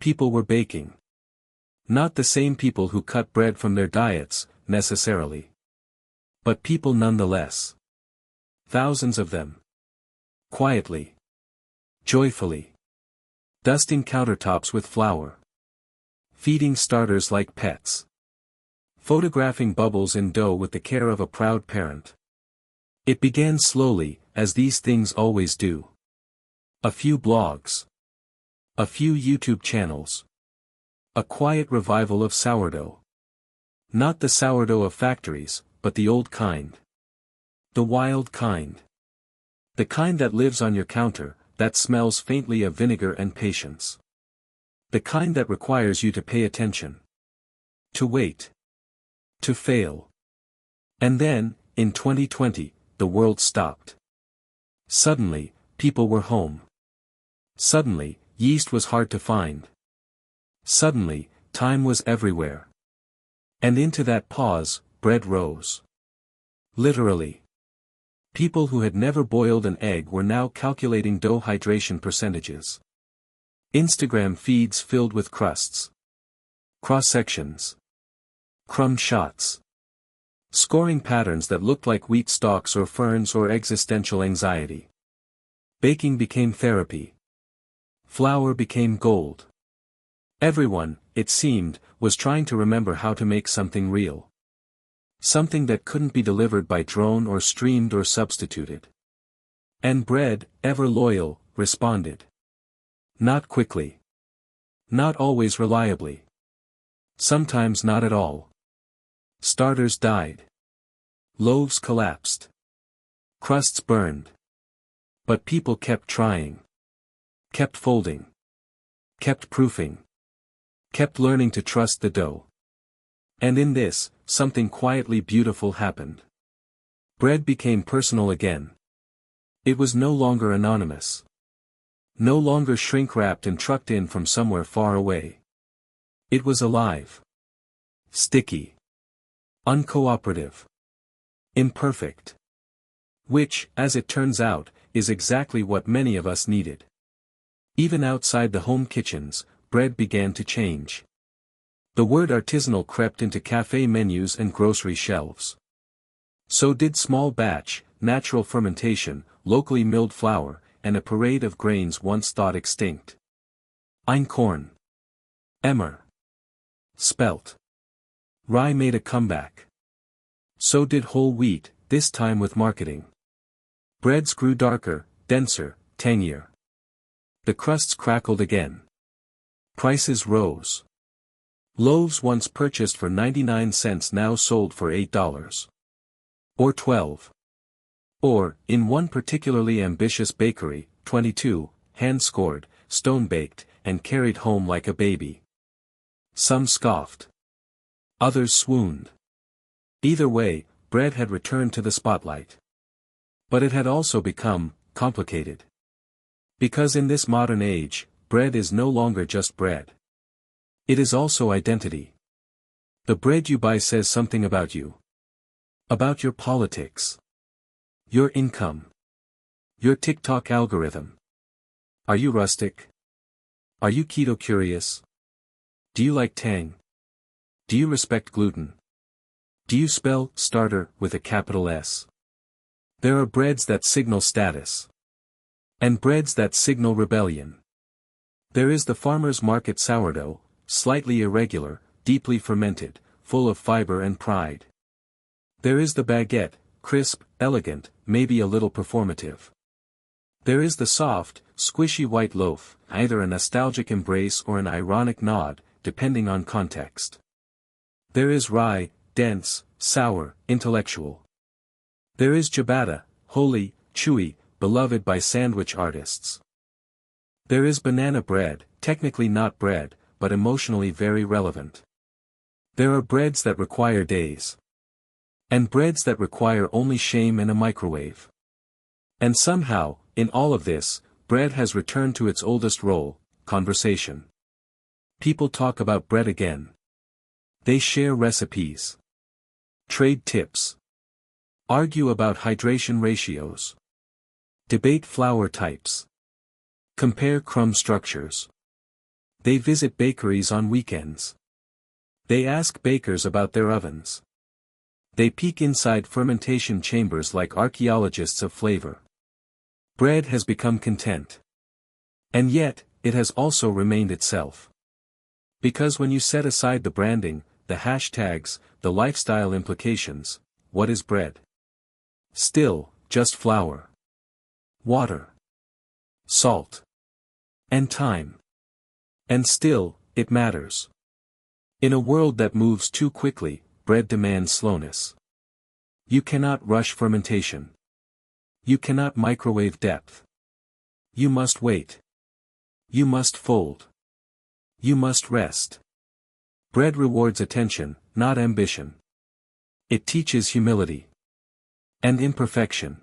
People were baking. Not the same people who cut bread from their diets, necessarily. But people nonetheless. Thousands of them. Quietly. Joyfully. Dusting countertops with flour. Feeding starters like pets. Photographing bubbles in dough with the care of a proud parent. It began slowly, as these things always do. A few blogs. A few YouTube channels. A quiet revival of sourdough. Not the sourdough of factories, but the old kind. The wild kind. The kind that lives on your counter, that smells faintly of vinegar and patience. The kind that requires you to pay attention. To wait. To fail. And then, in 2020, the world stopped. Suddenly, people were home. Suddenly, yeast was hard to find. Suddenly, time was everywhere. And into that pause, bread rose. Literally. People who had never boiled an egg were now calculating dough hydration percentages. Instagram feeds filled with crusts. Cross-sections. Crumb shots. Scoring patterns that looked like wheat stalks or ferns or existential anxiety. Baking became therapy. Flour became gold. Everyone, it seemed, was trying to remember how to make something real. Something that couldn't be delivered by drone or streamed or substituted. And bread, ever loyal, responded. Not quickly. Not always reliably. Sometimes not at all. Starters died. Loaves collapsed. Crusts burned. But people kept trying. Kept folding. Kept proofing. Kept learning to trust the dough. And in this, something quietly beautiful happened. Bread became personal again. It was no longer anonymous. No longer shrink-wrapped and trucked in from somewhere far away. It was alive. Sticky. Uncooperative. Imperfect. Which, as it turns out, is exactly what many of us needed. Even outside the home kitchens, bread began to change. The word artisanal crept into cafe menus and grocery shelves. So did small batch, natural fermentation, locally milled flour, and a parade of grains once thought extinct. Einkorn, emmer, spelt. Rye made a comeback. So did whole wheat, this time with marketing. Breads grew darker, denser, tangier. The crusts crackled again. Prices rose. Loaves once purchased for 99 cents now sold for $8. Or 12. Or, in one particularly ambitious bakery, 22, hand-scored, stone-baked, and carried home like a baby. Some scoffed. Others swooned. Either way, bread had returned to the spotlight. But it had also become complicated. Because in this modern age, bread is no longer just bread. It is also identity. The bread you buy says something about you. About your politics. Your income. Your TikTok algorithm. Are you rustic? Are you keto curious? Do you like tang? Do you respect gluten? Do you spell starter with a capital S? There are breads that signal status. And breads that signal rebellion. There is the farmer's market sourdough, slightly irregular, deeply fermented, full of fiber and pride. There is the baguette, crisp, elegant, maybe a little performative. There is the soft, squishy white loaf, either a nostalgic embrace or an ironic nod, depending on context. There is rye, dense, sour, intellectual. There is ciabatta, holy, chewy, beloved by sandwich artists. There is banana bread, technically not bread, but emotionally very relevant. There are breads that require days. And breads that require only shame and a microwave. And somehow, in all of this, bread has returned to its oldest role, conversation. People talk about bread again. They share recipes. Trade tips. Argue about hydration ratios. Debate flour types. Compare crumb structures. They visit bakeries on weekends. They ask bakers about their ovens. They peek inside fermentation chambers like archaeologists of flavor. Bread has become content. And yet, it has also remained itself. Because when you set aside the branding, the hashtags, the lifestyle implications, what is bread? Still, just flour. Water. Salt. And time. And still, it matters. In a world that moves too quickly, bread demands slowness. You cannot rush fermentation. You cannot microwave depth. You must wait. You must fold. You must rest. Bread rewards attention, not ambition. It teaches humility. And imperfection.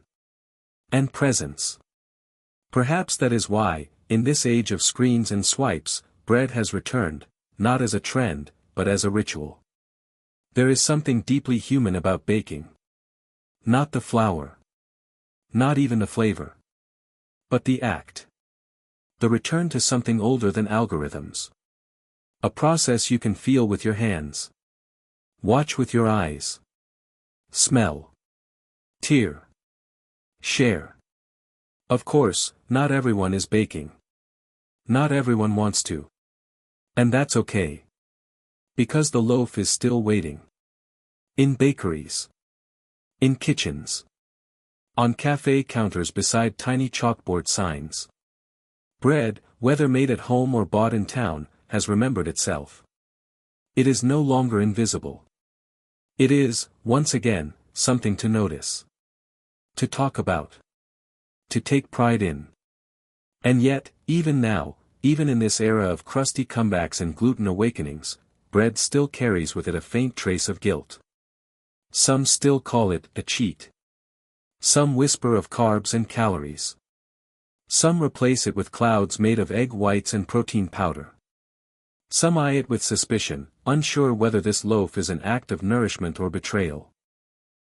And presence. Perhaps that is why, in this age of screens and swipes, bread has returned, not as a trend, but as a ritual. There is something deeply human about baking. Not the flour. Not even the flavor. But the act. The return to something older than algorithms. A process you can feel with your hands. Watch with your eyes. Smell. Tear. Share. Of course, not everyone is baking. Not everyone wants to. And that's okay. Because the loaf is still waiting. In bakeries. In kitchens. On cafe counters beside tiny chalkboard signs. Bread, whether made at home or bought in town, has remembered itself. It is no longer invisible. It is, once again, something to notice. To talk about. To take pride in. And yet, even now, even in this era of crusty comebacks and gluten awakenings, bread still carries with it a faint trace of guilt. Some still call it a cheat. Some whisper of carbs and calories. Some replace it with clouds made of egg whites and protein powder. Some eye it with suspicion, unsure whether this loaf is an act of nourishment or betrayal.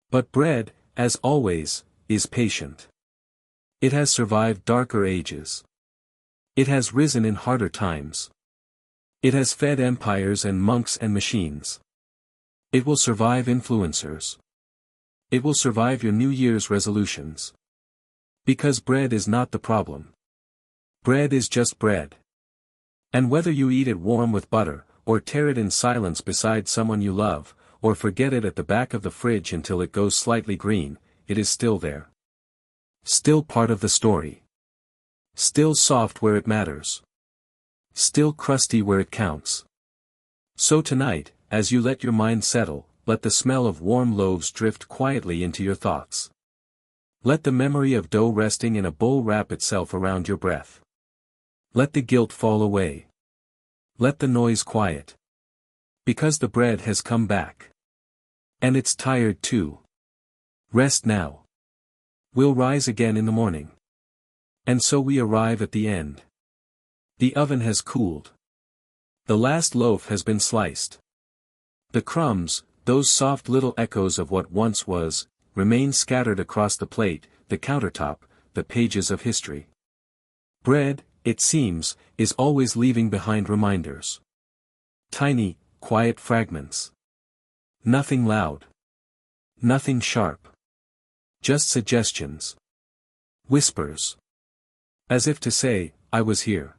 But bread, as always, is patient. It has survived darker ages. It has risen in harder times. It has fed empires and monks and machines. It will survive influencers. It will survive your New Year's resolutions. Because bread is not the problem. Bread is just bread. And whether you eat it warm with butter, or tear it in silence beside someone you love, or forget it at the back of the fridge until it goes slightly green, it is still there. Still part of the story. Still soft where it matters. Still crusty where it counts. So tonight, as you let your mind settle, let the smell of warm loaves drift quietly into your thoughts. Let the memory of dough resting in a bowl wrap itself around your breath. Let the guilt fall away. Let the noise quiet. Because the bread has come back. And it's tired too. Rest now. We'll rise again in the morning. And so we arrive at the end. The oven has cooled. The last loaf has been sliced. The crumbs, those soft little echoes of what once was, remain scattered across the plate, the countertop, the pages of history. Bread, it seems, is always leaving behind reminders. Tiny, quiet fragments. Nothing loud. Nothing sharp. Just suggestions. Whispers. As if to say, I was here.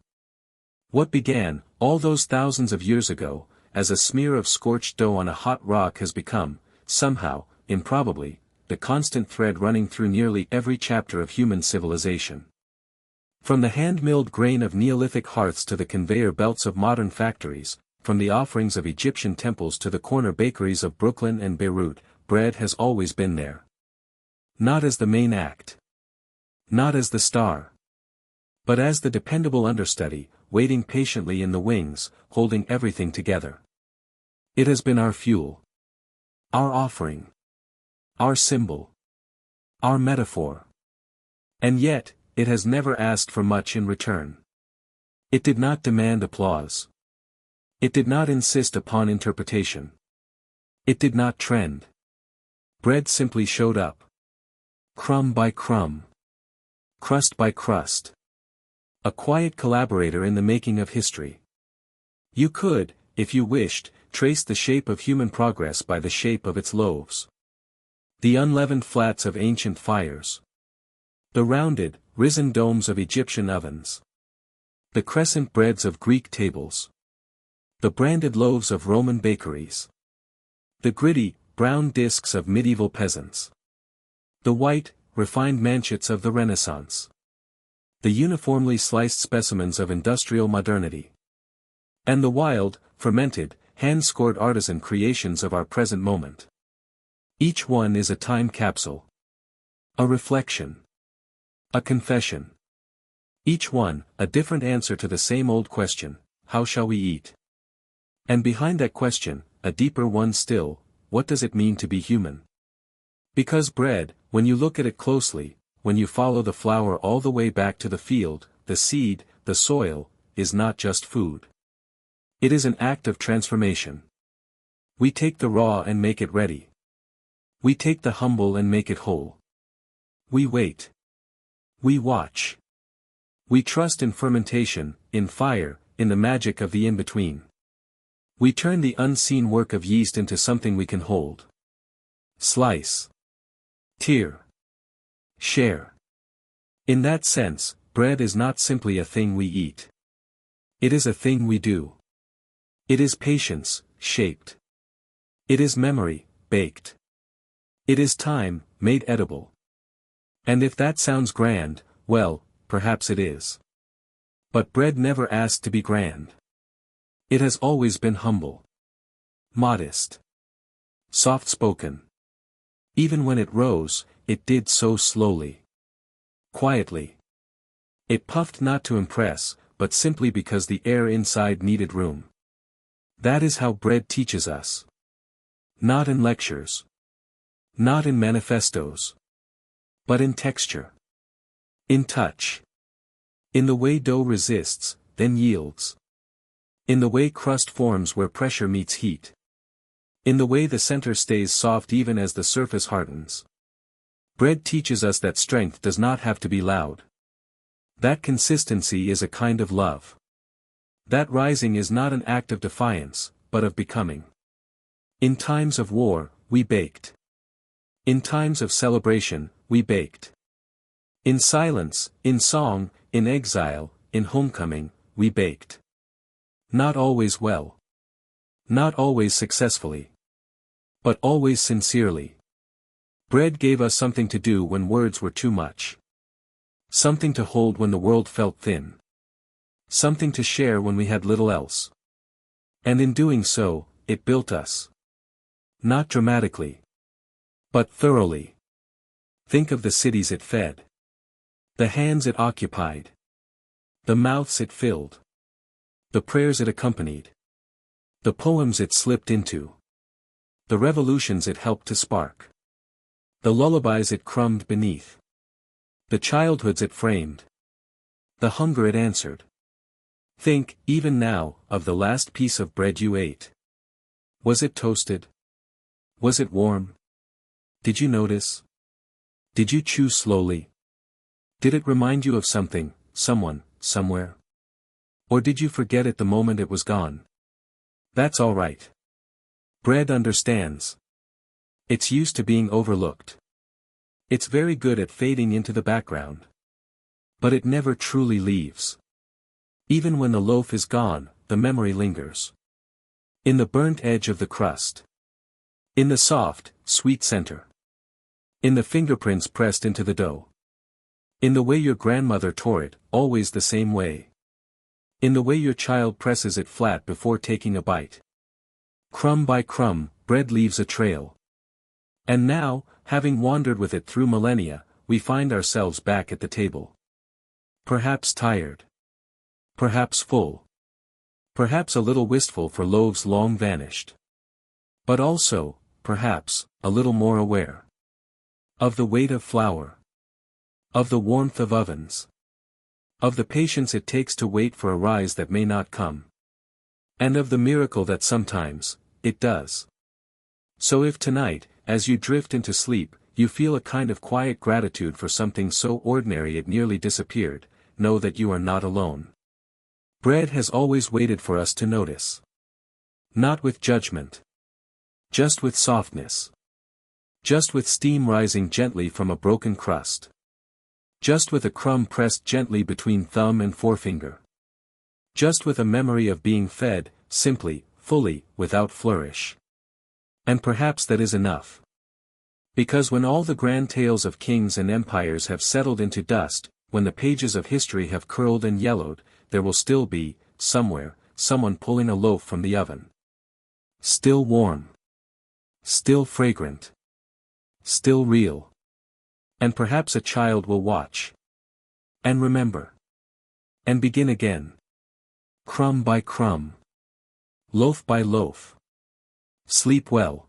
What began, all those thousands of years ago, as a smear of scorched dough on a hot rock has become, somehow, improbably, the constant thread running through nearly every chapter of human civilization. From the hand-milled grain of Neolithic hearths to the conveyor belts of modern factories, from the offerings of Egyptian temples to the corner bakeries of Brooklyn and Beirut, bread has always been there. Not as the main act. Not as the star. But as the dependable understudy, waiting patiently in the wings, holding everything together. It has been our fuel. Our offering. Our symbol. Our metaphor. And yet, it has never asked for much in return. It did not demand applause. It did not insist upon interpretation. It did not trend. Bread simply showed up. Crumb by crumb. Crust by crust. A quiet collaborator in the making of history. You could, if you wished, trace the shape of human progress by the shape of its loaves. The unleavened flats of ancient fires. The rounded, risen domes of Egyptian ovens. The crescent breads of Greek tables. The branded loaves of Roman bakeries. The gritty, brown discs of medieval peasants. The white, refined manchets of the Renaissance. The uniformly sliced specimens of industrial modernity. And the wild, fermented, hand-scored artisan creations of our present moment. Each one is a time capsule. A reflection. A confession. Each one, a different answer to the same old question, how shall we eat? And behind that question, a deeper one still, what does it mean to be human? Because bread, when you look at it closely, when you follow the flour all the way back to the field, the seed, the soil, is not just food. It is an act of transformation. We take the raw and make it ready. We take the humble and make it whole. We wait. We watch. We trust in fermentation, in fire, in the magic of the in-between. We turn the unseen work of yeast into something we can hold. Slice. Tear. Share. In that sense, bread is not simply a thing we eat. It is a thing we do. It is patience, shaped. It is memory, baked. It is time, made edible. And if that sounds grand, well, perhaps it is. But bread never asked to be grand. It has always been humble. Modest. Soft-spoken. Even when it rose, it did so slowly. Quietly. It puffed not to impress, but simply because the air inside needed room. That is how bread teaches us. Not in lectures. Not in manifestos. But in texture. In touch. In the way dough resists, then yields. In the way crust forms where pressure meets heat. In the way the center stays soft even as the surface hardens. Bread teaches us that strength does not have to be loud. That consistency is a kind of love. That rising is not an act of defiance, but of becoming. In times of war, we baked. In times of celebration, we baked. In silence, in song, in exile, in homecoming, we baked. Not always well. Not always successfully. But always sincerely. Bread gave us something to do when words were too much. Something to hold when the world felt thin. Something to share when we had little else. And in doing so, it built us. Not dramatically. But thoroughly. Think of the cities it fed. The hands it occupied. The mouths it filled. The prayers it accompanied. The poems it slipped into. The revolutions it helped to spark. The lullabies it crumbed beneath. The childhoods it framed. The hunger it answered. Think, even now, of the last piece of bread you ate. Was it toasted? Was it warm? Did you notice? Did you chew slowly? Did it remind you of something, someone, somewhere? Or did you forget it the moment it was gone? That's all right. Bread understands. It's used to being overlooked. It's very good at fading into the background. But it never truly leaves. Even when the loaf is gone, the memory lingers. In the burnt edge of the crust. In the soft, sweet center. In the fingerprints pressed into the dough. In the way your grandmother tore it, always the same way. In the way your child presses it flat before taking a bite. Crumb by crumb, bread leaves a trail. And now, having wandered with it through millennia, we find ourselves back at the table. Perhaps tired. Perhaps full. Perhaps a little wistful for loaves long vanished. But also, perhaps, a little more aware. Of the weight of flour. Of the warmth of ovens. Of the patience it takes to wait for a rise that may not come. And of the miracle that sometimes, it does. So if tonight, as you drift into sleep, you feel a kind of quiet gratitude for something so ordinary it nearly disappeared, know that you are not alone. Bread has always waited for us to notice. Not with judgment. Just with softness. Just with steam rising gently from a broken crust. Just with a crumb pressed gently between thumb and forefinger. Just with a memory of being fed, simply, fully, without flourish. And perhaps that is enough. Because when all the grand tales of kings and empires have settled into dust, when the pages of history have curled and yellowed, there will still be, somewhere, someone pulling a loaf from the oven. Still warm. Still fragrant. Still real. And perhaps a child will watch. And remember. And begin again. Crumb by crumb. Loaf by loaf. Sleep well.